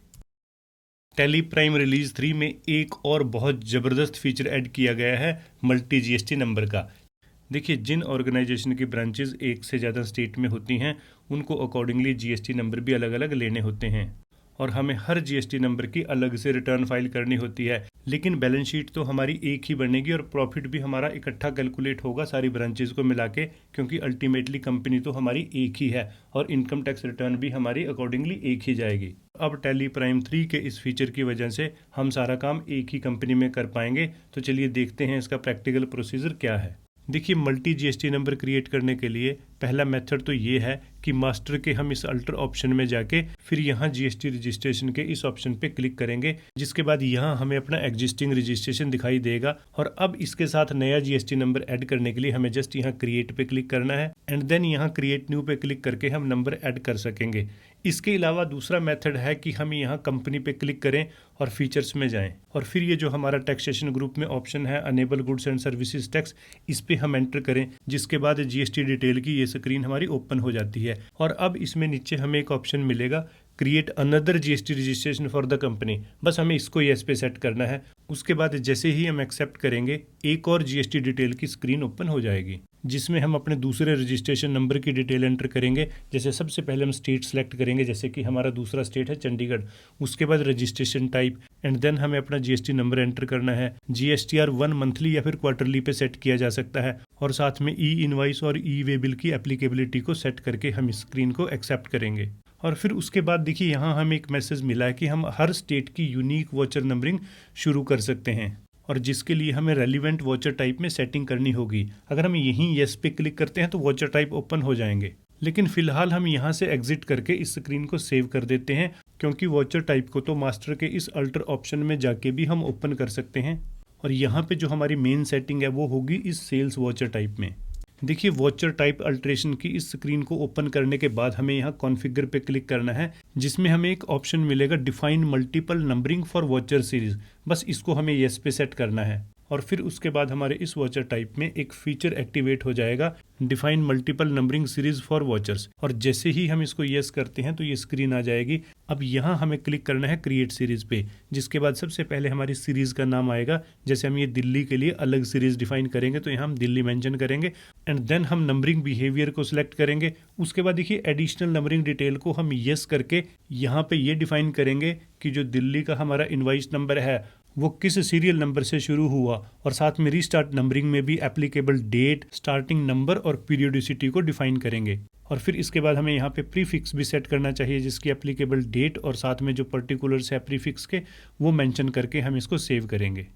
टैली प्राइम रिलीज 3 में एक और बहुत ज़बरदस्त फीचर ऐड किया गया है मल्टी GST नंबर का। देखिए जिन ऑर्गेनाइजेशन की ब्रांचेस एक से ज़्यादा स्टेट में होती हैं उनको अकॉर्डिंगली GST नंबर भी अलग अलग लेने होते हैं और हमें हर GST नंबर की अलग से रिटर्न फाइल करनी होती है। लेकिन बैलेंस शीट तो हमारी एक ही बनेगी और प्रॉफिट भी हमारा इकट्ठा कैलकुलेट होगा सारी ब्रांचेस को मिला के, क्योंकि अल्टीमेटली कंपनी तो हमारी एक ही है और इनकम टैक्स रिटर्न भी हमारी अकॉर्डिंगली एक ही जाएगी। अब टैली प्राइम 3 के इस फीचर की वजह से हम सारा काम एक ही कंपनी में कर पाएंगे। तो चलिए देखते हैं इसका प्रैक्टिकल प्रोसीजर क्या है। देखिए मल्टी GST नंबर क्रिएट करने के लिए पहला मेथड तो ये है कि मास्टर के हम इस अल्टर ऑप्शन में जाके फिर यहाँ GST रजिस्ट्रेशन के इस ऑप्शन पे क्लिक करेंगे, जिसके बाद यहाँ हमें अपना एग्जिस्टिंग रजिस्ट्रेशन दिखाई देगा और अब इसके साथ नया GST नंबर ऐड करने के लिए हमें जस्ट यहाँ क्रिएट पे क्लिक करना है एंड देन यहाँ क्रिएट न्यू पे क्लिक करके हम नंबर ऐड कर सकेंगे। इसके अलावा दूसरा मेथड है कि हम यहाँ कंपनी पे क्लिक करें और फीचर्स में जाएं और फिर ये जो हमारा टैक्सेशन ग्रुप में ऑप्शन है enable goods and services tax, इस पे हम एंटर करें, जिसके बाद GST डिटेल की ये स्क्रीन हमारी ओपन हो जाती है। और अब इसमें नीचे हमें एक ऑप्शन मिलेगा create another GST registration for the company, बस हमें इसको येस पे सेट करना है। उसके बाद जैसे ही हम एक्सेप्ट करेंगे एक और GST डिटेल की स्क्रीन ओपन हो जाएगी जिसमें हम अपने दूसरे रजिस्ट्रेशन नंबर की डिटेल एंटर करेंगे। जैसे सबसे पहले हम स्टेट सेलेक्ट करेंगे, जैसे कि हमारा दूसरा स्टेट है चंडीगढ़। उसके बाद रजिस्ट्रेशन टाइप एंड देन हमें अपना GST नंबर एंटर करना है। GSTR 1 मंथली या फिर क्वार्टरली पे सेट किया जा सकता है और साथ में ई इनवाइस और ई वे बिल की एप्लीकेबिलिटी को सेट करके हम इस स्क्रीन को एक्सेप्ट करेंगे। और फिर उसके बाद देखिए यहाँ हमें एक मैसेज मिला है कि हम हर स्टेट की यूनिक वॉचर नंबरिंग शुरू कर सकते हैं और जिसके लिए हमें रेलिवेंट वॉचर टाइप में सेटिंग करनी होगी। अगर हम यहीं येस पे क्लिक करते हैं तो वॉचर टाइप ओपन हो जाएंगे, लेकिन फिलहाल हम यहाँ से एग्जिट करके इस स्क्रीन को सेव कर देते हैं, क्योंकि वॉचर टाइप को तो मास्टर के इस अल्टर ऑप्शन में जाके भी हम ओपन कर सकते हैं और यहाँ पे जो हमारी मेन सेटिंग है वो होगी इस सेल्स वॉचर टाइप में। देखिए वॉचर टाइप अल्ट्रेशन की इस स्क्रीन को ओपन करने के बाद हमें यहाँ कॉन्फ़िगर पे क्लिक करना है, जिसमें हमें एक ऑप्शन मिलेगा define multiple numbering for watcher series, बस इसको हमें येस पे सेट करना है। और फिर उसके बाद हमारे इस वॉचर टाइप में एक फीचर एक्टिवेट हो जाएगा, define multiple numbering series for watchers. और जैसे ही हम इसको यस करते हैं तो ये स्क्रीन आ जाएगी। अब यहाँ हमें क्लिक करना है क्रिएट सीरीज पे, जिसके बाद सबसे पहले हमारी सीरीज का नाम आएगा। जैसे हम ये दिल्ली के लिए अलग सीरीज डिफाइन करेंगे तो यहाँ हम दिल्ली मेंशन करेंगे एंड देन हम नंबरिंग बिहेवियर को सिलेक्ट करेंगे। उसके बाद देखिए एडिशनल नंबरिंग डिटेल को हम यस करके यहाँ पे ये डिफाइन करेंगे कि जो दिल्ली का हमारा इनवॉइस नंबर है वो किस सीरियल नंबर से शुरू हुआ, और साथ में रीस्टार्ट नंबरिंग में भी एप्लीकेबल डेट, स्टार्टिंग नंबर और पीरियोडिसिटी को डिफाइन करेंगे। और फिर इसके बाद हमें यहाँ पे प्रीफिक्स भी सेट करना चाहिए, जिसकी एप्लीकेबल डेट और साथ में जो पर्टिकुलर्स है प्रीफिक्स के वो मेंशन करके हम इसको सेव करेंगे।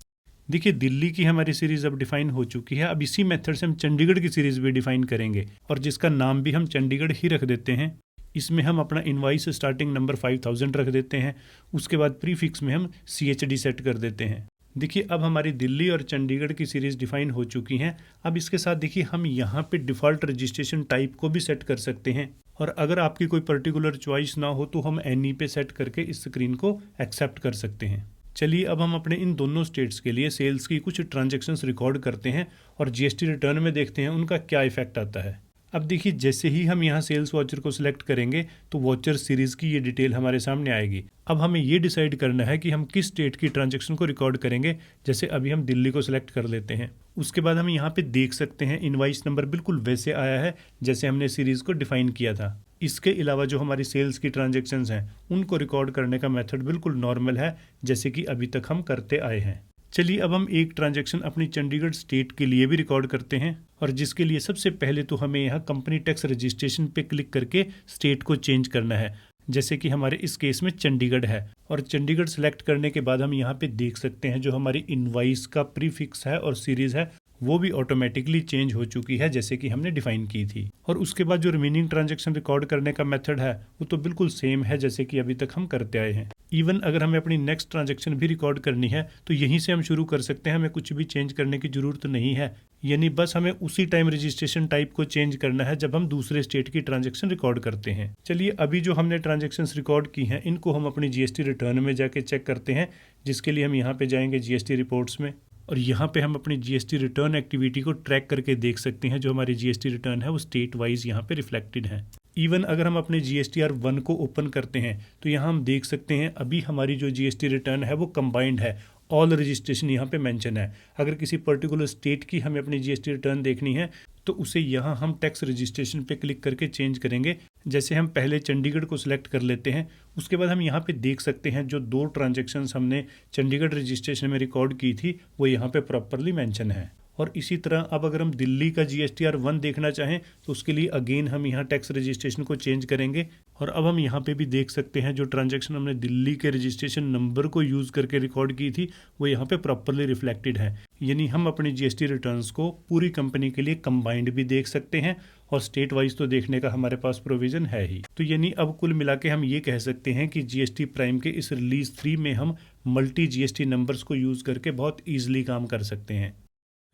देखिए दिल्ली की हमारी सीरीज अब डिफाइन हो चुकी है। अब इसी मेथड से हम चंडीगढ़ की सीरीज भी डिफाइन करेंगे और जिसका नाम भी हम चंडीगढ़ ही रख देते हैं। इसमें हम अपना इनवाइस स्टार्टिंग नंबर 5000 रख देते हैं। उसके बाद प्रीफिक्स में हम CHD सेट कर देते हैं। देखिए अब हमारी दिल्ली और चंडीगढ़ की सीरीज डिफाइन हो चुकी हैं। अब इसके साथ देखिए हम यहाँ पे डिफ़ॉल्ट रजिस्ट्रेशन टाइप को भी सेट कर सकते हैं, और अगर आपकी कोई पर्टिकुलर चॉइस ना हो तो हम NE पे सेट करके इस स्क्रीन को एक्सेप्ट कर सकते हैं। चलिए अब हम अपने इन दोनों स्टेट्स के लिए सेल्स की कुछ ट्रांजैक्शंस रिकॉर्ड करते हैं और GST रिटर्न में देखते हैं उनका क्या इफेक्ट आता है। अब देखिए जैसे ही हम यहाँ सेल्स वॉचर को सिलेक्ट करेंगे तो वॉचर सीरीज़ की ये डिटेल हमारे सामने आएगी। अब हमें ये डिसाइड करना है कि हम किस स्टेट की ट्रांजैक्शन को रिकॉर्ड करेंगे। जैसे अभी हम दिल्ली को सिलेक्ट कर लेते हैं। उसके बाद हम यहाँ पे देख सकते हैं इनवाइस नंबर बिल्कुल वैसे आया है जैसे हमने सीरीज़ को डिफाइन किया था। इसके अलावा जो हमारी सेल्स की ट्रांजैक्शंस हैं उनको रिकॉर्ड करने का मेथड बिल्कुल नॉर्मल है, जैसे कि अभी तक हम करते आए हैं। चलिए अब हम एक ट्रांजैक्शन अपनी चंडीगढ़ स्टेट के लिए भी रिकॉर्ड करते हैं, और जिसके लिए सबसे पहले तो हमें यहाँ कंपनी टैक्स रजिस्ट्रेशन पे क्लिक करके स्टेट को चेंज करना है। जैसे कि हमारे इस केस में चंडीगढ़ है, और चंडीगढ़ सेलेक्ट करने के बाद हम यहाँ पे देख सकते हैं जो हमारी इनवाइस का प्रीफिक्स है और सीरीज है वो भी ऑटोमेटिकली चेंज हो चुकी है जैसे कि हमने डिफाइन की थी। और उसके बाद जो रिमेनिंग ट्रांजैक्शन रिकॉर्ड करने का मेथड है वो तो बिल्कुल सेम है जैसे कि अभी तक हम करते आए हैं। इवन अगर हमें अपनी नेक्स्ट ट्रांजैक्शन भी रिकॉर्ड करनी है तो यहीं से हम शुरू कर सकते हैं, हमें कुछ भी चेंज करने की जरूरत नहीं है। यानी बस हमें उसी टाइम रजिस्ट्रेशन टाइप को चेंज करना है जब हम दूसरे स्टेट की ट्रांजैक्शन रिकॉर्ड करते हैं। चलिए अभी जो हमने ट्रांजैक्शंस रिकॉर्ड की हैं इनको हम अपनी GST रिटर्न में जाके चेक करते हैं, जिसके लिए हम यहाँ पे जाएंगे GST रिपोर्ट्स में, और यहाँ पे हम अपनी GST रिटर्न एक्टिविटी को ट्रैक करके देख सकते हैं। जो हमारी GST रिटर्न है वो स्टेट वाइज यहाँ पे रिफ्लेक्टेड है। इवन अगर हम अपने GSTR1 को ओपन करते हैं तो यहाँ हम देख सकते हैं अभी हमारी जो GST रिटर्न है वो कंबाइंड है, ऑल रजिस्ट्रेशन यहाँ पे मेंशन है। अगर किसी पर्टिकुलर स्टेट की हमें अपनी GST रिटर्न देखनी है तो उसे यहाँ हम टैक्स रजिस्ट्रेशन पे क्लिक करके चेंज करेंगे। जैसे हम पहले चंडीगढ़ को सिलेक्ट कर लेते हैं, उसके बाद हम यहाँ पे देख सकते हैं जो 2 ट्रांजैक्शंस हमने चंडीगढ़ रजिस्ट्रेशन में रिकॉर्ड की थी वो यहाँ पे प्रॉपरली मेंशन है। और इसी तरह अब अगर हम दिल्ली का GSTR1 देखना चाहें तो उसके लिए अगेन हम यहाँ टैक्स रजिस्ट्रेशन को चेंज करेंगे, और अब हम यहाँ पे भी देख सकते हैं जो ट्रांजैक्शन हमने दिल्ली के रजिस्ट्रेशन नंबर को यूज़ करके रिकॉर्ड की थी वो यहाँ पे प्रॉपरली रिफ्लेक्टेड है। यानी हम अपनी GST रिटर्न्स को पूरी कंपनी के लिए कंबाइंड भी देख सकते हैं, और स्टेट वाइज तो देखने का हमारे पास प्रोविजन है ही। तो यानी अब कुल मिला के हम ये कह सकते हैं कि GST प्राइम के इस रिलीज 3 में हम मल्टी GST नंबर्स को यूज़ करके बहुत ईजिली काम कर सकते हैं।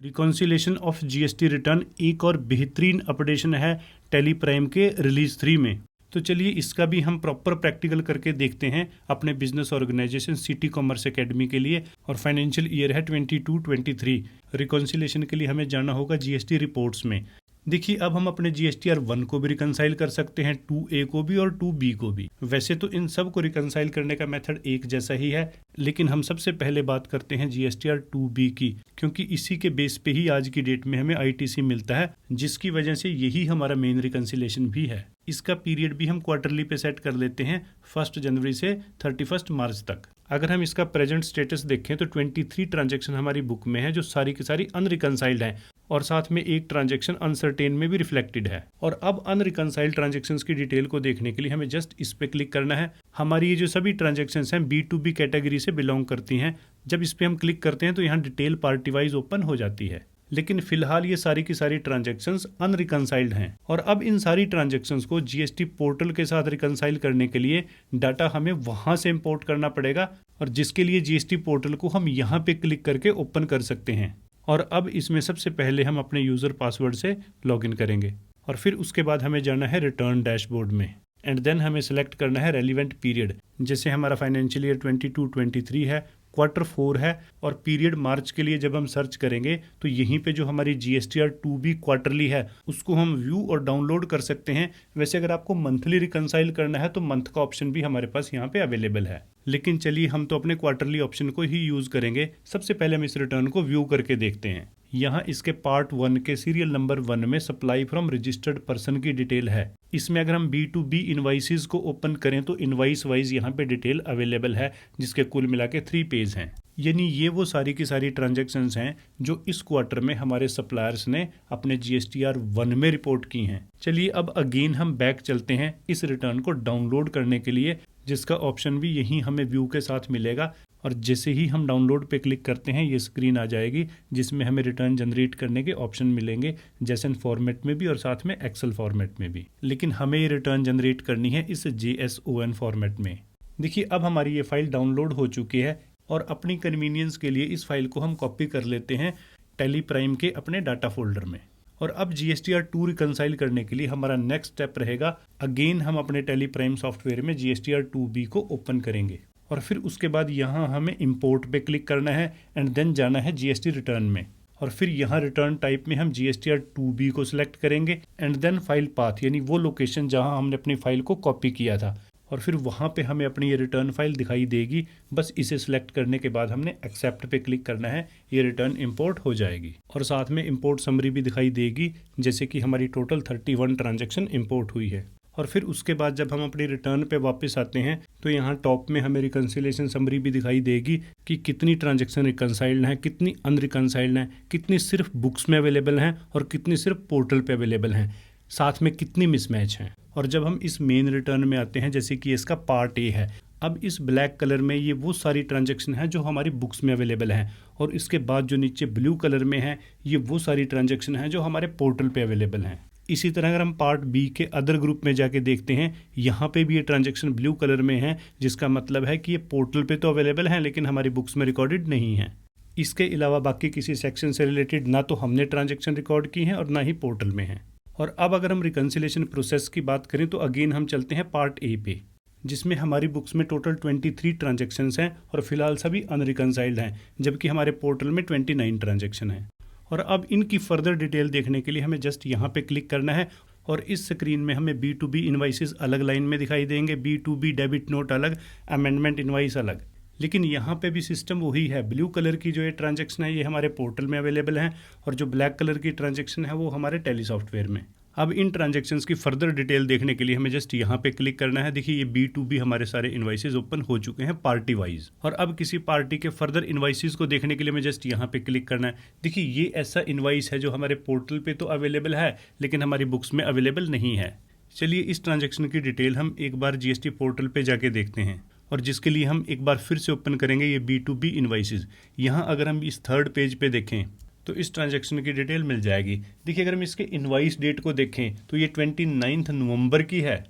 रिकॉन्सिलेशन ऑफ GST रिटर्न एक और बेहतरीन अपडेशन है टैली प्राइम के रिलीज 3 में। तो चलिए इसका भी हम प्रॉपर प्रैक्टिकल करके देखते हैं अपने business organisation city commerce academy के लिए। और फाइनेंशियल ईयर है 22-23। रिकॉन्सिलेशन के लिए हमें जाना होगा GST रिपोर्ट्स में। देखिए अब हम अपने GSTR1 को भी रिकंसाइल कर सकते हैं, 2A को भी और 2B को भी। वैसे तो इन सब को रिकंसाइल करने का मेथड एक जैसा ही है, लेकिन हम सबसे पहले बात करते हैं GSTR2B की, क्योंकि इसी के बेस पे ही आज की डेट में हमें ITC मिलता है, जिसकी वजह से यही हमारा मेन रिकंसिलेशन भी है। इसका पीरियड भी हम क्वार्टरली पे सेट कर लेते हैं 1 जनवरी से 31 मार्च तक। अगर हम इसका प्रेजेंट स्टेटस देखें तो 23 ट्रांजैक्शन हमारी बुक में है जो सारी की सारी अनरिकंसाइल्ड हैं, और साथ में एक ट्रांजैक्शन अनसर्टेन में भी रिफ्लेक्टेड है। और अब अनरिकंसाइल्ड ट्रांजैक्शंस की डिटेल को देखने के लिए हमें जस्ट इस पे क्लिक करना है। हमारी ये जो सभी ट्रांजैक्शंस हैं B2B कैटेगरी से बिलोंग करती हैं। जब इस पे हम क्लिक करते हैं तो यहाँ डिटेल पार्टी वाइज ओपन हो जाती है, लेकिन फिलहाल ये सारी की सारी ट्रांजैक्शंस अनरिकंसाइल्ड हैं। और अब इन सारी ट्रांजैक्शंस को GST पोर्टल के साथ रिकंसाइल करने के लिए डाटा हमें वहां से इंपोर्ट करना पड़ेगा, और जिसके लिए GST पोर्टल को हम यहाँ पे क्लिक करके ओपन कर सकते हैं। और अब इसमें सबसे पहले हम अपने यूज़र पासवर्ड से लॉगिन करेंगे, और फिर उसके बाद हमें जाना है रिटर्न डैशबोर्ड में, एंड देन हमें सेलेक्ट करना है रेलिवेंट पीरियड। जैसे हमारा फाइनेंशियल ईयर 22-23 है Q4 है और पीरियड मार्च के लिए जब हम सर्च करेंगे तो यहीं पे जो हमारी GSTR 2B क्वार्टरली है उसको हम व्यू और डाउनलोड कर सकते हैं। वैसे अगर आपको मंथली रिकंसाइल करना है तो मंथ का ऑप्शन भी हमारे पास यहाँ पे अवेलेबल है, लेकिन चलिए हम तो अपने क्वार्टरली ऑप्शन को ही यूज करेंगे। सबसे पहले हम इस रिटर्न को व्यू करके देखते हैं। यहाँ इसके पार्ट 1 के सीरियल नंबर 1 में सप्लाई फ्रॉम रजिस्टर्ड पर्सन की डिटेल है। इसमें अगर हम B2B इनवाइसेस को ओपन करें तो इनवाइस वाइज यहाँ पे डिटेल अवेलेबल है, जिसके कुल मिला के 3 पेज हैं। यानी ये वो सारी की सारी ट्रांजैक्शंस हैं जो इस क्वार्टर में हमारे सप्लायर्स ने अपने GSTR 1 में रिपोर्ट की हैं। चलिए अब अगेन हम बैक चलते हैं इस रिटर्न को डाउनलोड करने के लिए, जिसका ऑप्शन भी यहीं हमें व्यू के साथ मिलेगा। और जैसे ही हम डाउनलोड पे क्लिक करते हैं ये स्क्रीन आ जाएगी जिसमें हमें रिटर्न जनरेट करने के ऑप्शन मिलेंगे, JSON फॉर्मेट में भी और साथ में एक्सेल फॉर्मेट में भी। लेकिन हमें ये रिटर्न जनरेट करनी है इस JSON फॉर्मेट में। देखिए अब हमारी ये फाइल डाउनलोड हो चुकी है और अपनी कन्वीनियंस के लिए इस फाइल को हम कॉपी कर लेते हैं टेली प्राइम के अपने डाटा फोल्डर में। और अब GSTR 2 रिकंसाइल करने के लिए हमारा नेक्स्ट स्टेप रहेगा, अगेन हम अपने टेली प्राइम सॉफ्टवेयर में GSTR 2B को ओपन करेंगे और फिर उसके बाद यहाँ हमें इंपोर्ट पे क्लिक करना है एंड देन जाना है GST रिटर्न में। और फिर यहाँ रिटर्न टाइप में हम GSTR 2B को सिलेक्ट करेंगे एंड देन फाइल पाथ, यानी वो लोकेशन जहाँ हमने अपनी फाइल को कॉपी किया था, और फिर वहाँ पे हमें अपनी ये रिटर्न फाइल दिखाई देगी। बस इसे सिलेक्ट करने के बाद हमने एक्सेप्ट पे क्लिक करना है, ये रिटर्न इंपोर्ट हो जाएगी और साथ में इंपोर्ट समरी भी दिखाई देगी, जैसे कि हमारी टोटल 31 ट्रांजैक्शन इंपोर्ट हुई है। और फिर उसके बाद जब हम अपनी रिटर्न पे वापस आते हैं तो यहाँ टॉप में हमें रिकंसिलेशन समरी भी दिखाई देगी कि कितनी ट्रांजैक्शन रिकंसाइल्ड हैं, कितनी अनरिकंसाइल्ड हैं, कितनी सिर्फ बुक्स में अवेलेबल हैं और कितनी सिर्फ पोर्टल पे अवेलेबल हैं, साथ में कितनी मिसमैच हैं। और जब हम इस मेन रिटर्न में आते हैं, जैसे कि इसका पार्ट ए है, अब इस ब्लैक कलर में ये वो सारी ट्रांजैक्शन हैं जो हमारी बुक्स में अवेलेबल हैं, और इसके बाद जो नीचे ब्लू कलर में है ये वो सारी ट्रांजैक्शन हैं जो हमारे पोर्टल पे अवेलेबल हैं। इसी तरह अगर हम पार्ट बी के अदर ग्रुप में जाके देखते हैं, यहाँ पे भी ये ट्रांजैक्शन ब्लू कलर में है, जिसका मतलब है कि ये पोर्टल पे तो अवेलेबल हैं लेकिन हमारी बुक्स में रिकॉर्डेड नहीं है। इसके अलावा बाकी किसी सेक्शन से रिलेटेड ना तो हमने ट्रांजैक्शन रिकॉर्ड की हैं और ना ही पोर्टल में हैं। और अब अगर हम रिकंसिलेशन प्रोसेस की बात करें तो अगेन हम चलते हैं पार्ट ए पे, जिसमें हमारी बुक्स में टोटल 23 ट्रांजैक्शंस हैं और फिलहाल सभी अनरिकंसाइल्ड हैं, जबकि हमारे पोर्टल में 29 ट्रांजैक्शन हैं। और अब इनकी फर्दर डिटेल देखने के लिए हमें जस्ट यहाँ पे क्लिक करना है और इस स्क्रीन में हमें B2B इनवाइसेस अलग लाइन में दिखाई देंगे, B2B डेबिट नोट अलग, अमेंडमेंट इनवाइस अलग। लेकिन यहाँ पे भी सिस्टम वही है, ब्लू कलर की जो ये ट्रांजैक्शन है ये हमारे पोर्टल में अवेलेबल हैं और जो ब्लैक कलर की ट्रांजैक्शन है वो हमारे टेली सॉफ्टवेयर में। अब इन ट्रांजैक्शंस की फर्दर डिटेल देखने के लिए हमें जस्ट यहाँ पे क्लिक करना है। देखिए ये B2B हमारे सारे इनवाइसेस ओपन हो चुके हैं पार्टी वाइज। और अब किसी पार्टी के फर्दर इनवाइसेस को देखने के लिए हमें जस्ट यहाँ पे क्लिक करना है। देखिए ये ऐसा इनवाइस है जो हमारे पोर्टल पे तो अवेलेबल है लेकिन हमारी बुक्स में अवेलेबल नहीं है। चलिए इस ट्रांजैक्शन की डिटेल हम एक बार GST पोर्टल पे जाके देखते हैं, और जिसके लिए हम एक बार फिर से ओपन करेंगे ये B2B इनवाइसेस। यहाँ अगर हम इस थर्ड पेज पे देखें तो इस ट्रांजैक्शन की डिटेल मिल जाएगी। देखिए अगर हम इसके इनवाइस डेट को देखें तो ये 29 नवंबर की है,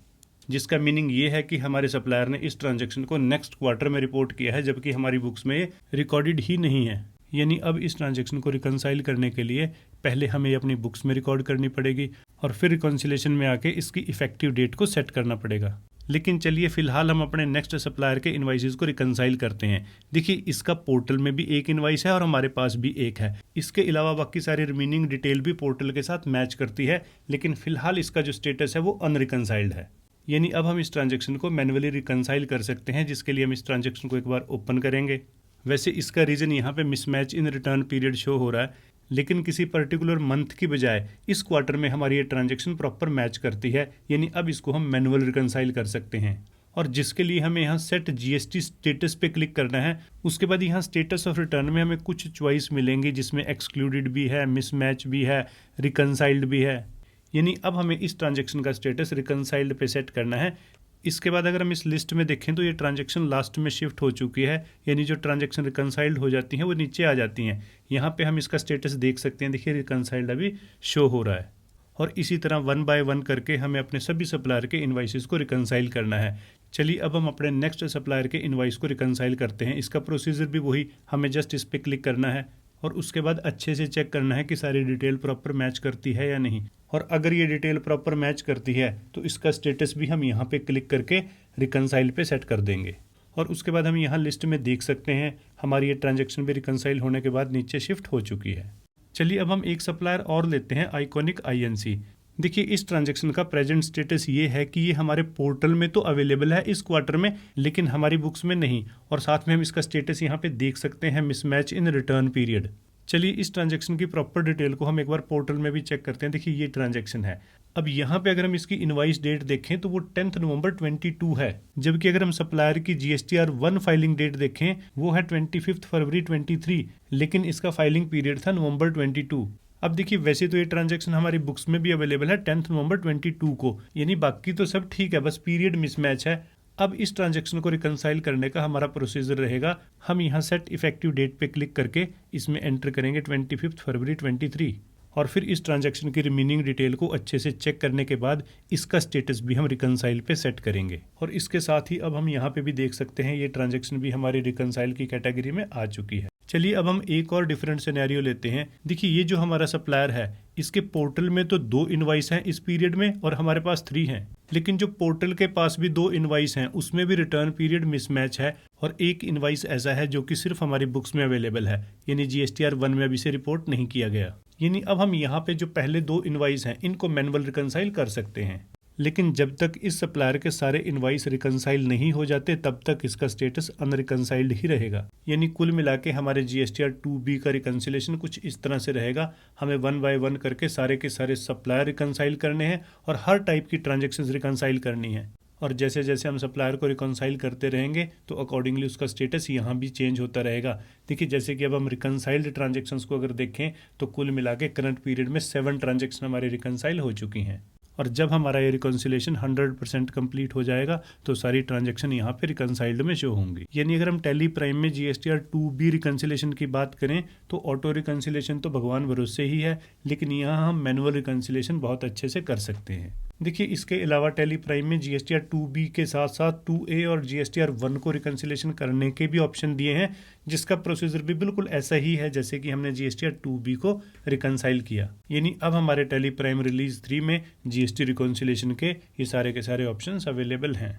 जिसका मीनिंग ये है कि हमारे सप्लायर ने इस ट्रांजैक्शन को नेक्स्ट क्वार्टर में रिपोर्ट किया है, जबकि हमारी बुक्स में ये रिकॉर्डेड ही नहीं है। यानी अब इस ट्रांजैक्शन को रिकंसाइल करने के लिए पहले हमें अपनी बुक्स में रिकॉर्ड करनी पड़ेगी और फिर रिकंसिलेशन में आके इसकी इफेक्टिव डेट को सेट करना पड़ेगा। लेकिन चलिए फिलहाल हम अपने नेक्स्ट सप्लायर के इनवाइसेस को रिकंसाइल करते हैं। देखिए इसका पोर्टल में भी एक इनवाइस है और हमारे पास भी एक है। इसके अलावा बाकी सारी रिमेनिंग डिटेल भी पोर्टल के साथ मैच करती है, लेकिन फिलहाल इसका जो स्टेटस है वो अनरिकंसाइल्ड है। यानी अब हम इस ट्रांजैक्शन को मैन्युअली रिकंसाइल कर सकते हैं, जिसके लिए हम इस ट्रांजैक्शन को एक बार ओपन करेंगे। वैसे इसका रीज़न यहाँ पे mismatch in return period show हो रहा है, लेकिन किसी पर्टिकुलर मंथ की बजाय इस क्वार्टर में हमारी ये ट्रांजैक्शन प्रॉपर मैच करती है। यानी अब इसको हम मैनुअल रिकंसाइल कर सकते हैं, और जिसके लिए हमें यहाँ सेट GST स्टेटस पे क्लिक करना है। उसके बाद यहाँ स्टेटस ऑफ रिटर्न में हमें कुछ चॉइस मिलेंगी, जिसमें एक्सक्लूडेड भी है, मिसमैच भी है, रिकंसाइल्ड भी है। यानी अब हमें इस ट्रांजैक्शन का स्टेटस रिकंसाइल्ड पे सेट करना है। इसके बाद अगर हम इस लिस्ट में देखें तो ये ट्रांजैक्शन लास्ट में शिफ्ट हो चुकी है, यानी जो ट्रांजैक्शन रिकंसाइल्ड हो जाती हैं वो नीचे आ जाती हैं। यहाँ पे हम इसका स्टेटस देख सकते हैं, देखिए रिकंसाइल्ड अभी शो हो रहा है। और इसी तरह 1 बाय 1 करके हमें अपने सभी सप्लायर के इनवाइसेस को रिकंसाइल करना है। चलिए अब हम अपने नेक्स्ट सप्लायर के इनवाइस को रिकंसाइल करते हैं। इसका प्रोसीजर भी वही, हमें जस्ट इस पर क्लिक करना है और उसके बाद अच्छे से चेक करना है कि सारी डिटेल प्रॉपर मैच करती है या नहीं। और अगर ये डिटेल प्रॉपर मैच करती है तो इसका स्टेटस भी हम यहाँ पे क्लिक करके रिकंसाइल पे सेट कर देंगे। और उसके बाद हम यहाँ लिस्ट में देख सकते हैं हमारी ये ट्रांजैक्शन भी रिकंसाइल होने के बाद नीचे शिफ्ट हो चुकी है। चलिए अब हम एक सप्लायर और लेते हैं, आइकॉनिक INC। देखिए इस ट्रांजैक्शन का प्रेजेंट स्टेटस ये है कि ये हमारे पोर्टल में तो अवेलेबल है इस क्वार्टर में, लेकिन हमारी बुक्स में नहीं, और साथ में हम इसका स्टेटस यहाँ पे देख सकते हैं, मिसमैच इन रिटर्न पीरियड। चलिए इस ट्रांजैक्शन की प्रॉपर डिटेल को हम एक बार पोर्टल में भी चेक करते हैं। देखिए ये ट्रांजैक्शन है। अब यहाँ पे अगर हम इसकी इनवाइस डेट देखें तो वो 10 नवंबर 22 है, जबकि अगर हम सप्लायर की GSTR 1 फाइलिंग डेट देखें वो है 25 फरवरी 23, लेकिन इसका फाइलिंग पीरियड था नवंबर 22। अब देखिए वैसे तो ये ट्रांजैक्शन हमारी बुक्स में भी अवेलेबल है 10 नवंबर 22 को, यानी बाकी तो सब ठीक है, बस पीरियड मिसमैच है। अब इस ट्रांजैक्शन को रिकंसाइल करने का हमारा प्रोसीजर रहेगा, हम यहाँ सेट इफेक्टिव डेट पे क्लिक करके इसमें एंटर करेंगे 25 फरवरी 23, और फिर इस ट्रांजैक्शन की रिमेनिंग डिटेल को अच्छे से चेक करने के बाद इसका स्टेटस भी हम रिकंसाइल पे सेट करेंगे। और इसके साथ ही अब हम यहाँ पे भी देख सकते हैं ये ट्रांजैक्शन भी हमारी रिकंसाइल की कैटेगरी में आ चुकी है। चलिए अब हम एक और डिफरेंट सिनेरियो लेते हैं। देखिए ये जो हमारा सप्लायर है इसके पोर्टल में तो 2 इनवाइस हैं इस पीरियड में और हमारे पास 3 हैं, लेकिन जो पोर्टल के पास भी 2 इनवाइस हैं उसमें भी रिटर्न पीरियड मिसमैच है, और एक इनवाइस ऐसा है जो कि सिर्फ हमारी बुक्स में अवेलेबल है, यानी GSTR 1 में अभी से रिपोर्ट नहीं किया गया। यानी अब हम यहाँ पे जो पहले 2 इनवाइस हैं इनको मैनुअल रिकंसाइल कर सकते हैं, लेकिन जब तक इस सप्लायर के सारे इनवाइस रिकंसाइल नहीं हो जाते तब तक इसका स्टेटस अनरिकंसाइल्ड ही रहेगा। यानी कुल मिला के हमारे GSTR 2B का रिकंसिलेशन कुछ इस तरह से रहेगा, हमें 1 बाय 1 करके सारे के सारे सप्लायर रिकंसाइल करने हैं और हर टाइप की ट्रांजैक्शंस रिकंसाइल करनी है, और जैसे जैसे हम सप्लायर को रिकंसाइल करते रहेंगे तो अकॉर्डिंगली उसका स्टेटस यहाँ भी चेंज होता रहेगा। देखिए जैसे कि अब हम रिकंसाइल्ड ट्रांजैक्शंस को अगर देखें तो कुल मिला के करंट पीरियड में 7 ट्रांजैक्शन हमारे रिकंसाइल हो चुकी हैं, और जब हमारा ये रिकंसिलेशन 100% कंप्लीट हो जाएगा तो सारी ट्रांजैक्शन यहाँ पे रिकंसाइल्ड में शो होंगी। यानी अगर हम टेली प्राइम में GSTR 2B रिकंसिलेशन की बात करें तो ऑटो रिकंसिलेशन तो भगवान भरोसे ही है, लेकिन यहाँ हम मैनुअल रिकंसिलेशन बहुत अच्छे से कर सकते हैं। देखिए इसके अलावा टेली प्राइम में GSTR 2B के साथ साथ 2A और GSTR 1 को रिकंसिलेशन करने के भी ऑप्शन दिए हैं, जिसका प्रोसीजर भी बिल्कुल ऐसा ही है जैसे कि हमने GSTR 2B को रिकंसाइल किया। यानी अब हमारे टेली प्राइम रिलीज 3 में GST रिकंसिलेशन के ये सारे के सारे ऑप्शंस अवेलेबल हैं।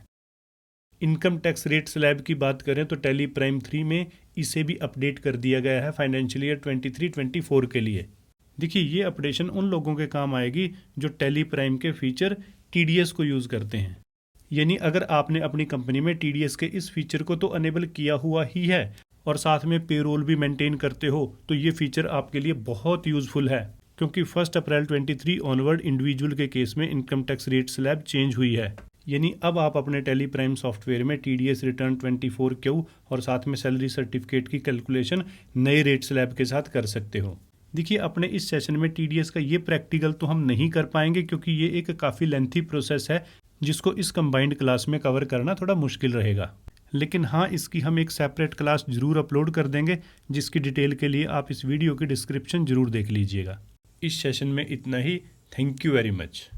इनकम टैक्स रेट स्लैब की बात करें तो टेली प्राइम 3 में इसे भी अपडेट कर दिया गया है फाइनेंशियल ईयर 23-24 के लिए। देखिए ये अपडेशन उन लोगों के काम आएगी जो टेली प्राइम के फीचर TDS को यूज़ करते हैं। यानी अगर आपने अपनी कंपनी में TDS के इस फीचर को तो अनेबल किया हुआ ही है और साथ में पेरोल भी मेंटेन करते हो तो ये फीचर आपके लिए बहुत यूज़फुल है, क्योंकि 1 अप्रैल 23 ऑनवर्ड इंडिविजुअल के केस में income tax rate slab change हुई है। यानी अब आप अपने टेली प्राइम सॉफ्टवेयर में TDS रिटर्न 24Q और साथ में सैलरी सर्टिफिकेट की कैलकुलेशन नए रेट स्लैब के साथ कर सकते हो। देखिए अपने इस सेशन में TDS का ये प्रैक्टिकल तो हम नहीं कर पाएंगे क्योंकि ये एक काफ़ी लेंथी प्रोसेस है जिसको इस कंबाइंड क्लास में कवर करना थोड़ा मुश्किल रहेगा, लेकिन हाँ इसकी हम एक सेपरेट क्लास ज़रूर अपलोड कर देंगे जिसकी डिटेल के लिए आप इस वीडियो की डिस्क्रिप्शन ज़रूर देख लीजिएगा। इस सेशन में इतना ही। Thank you very much.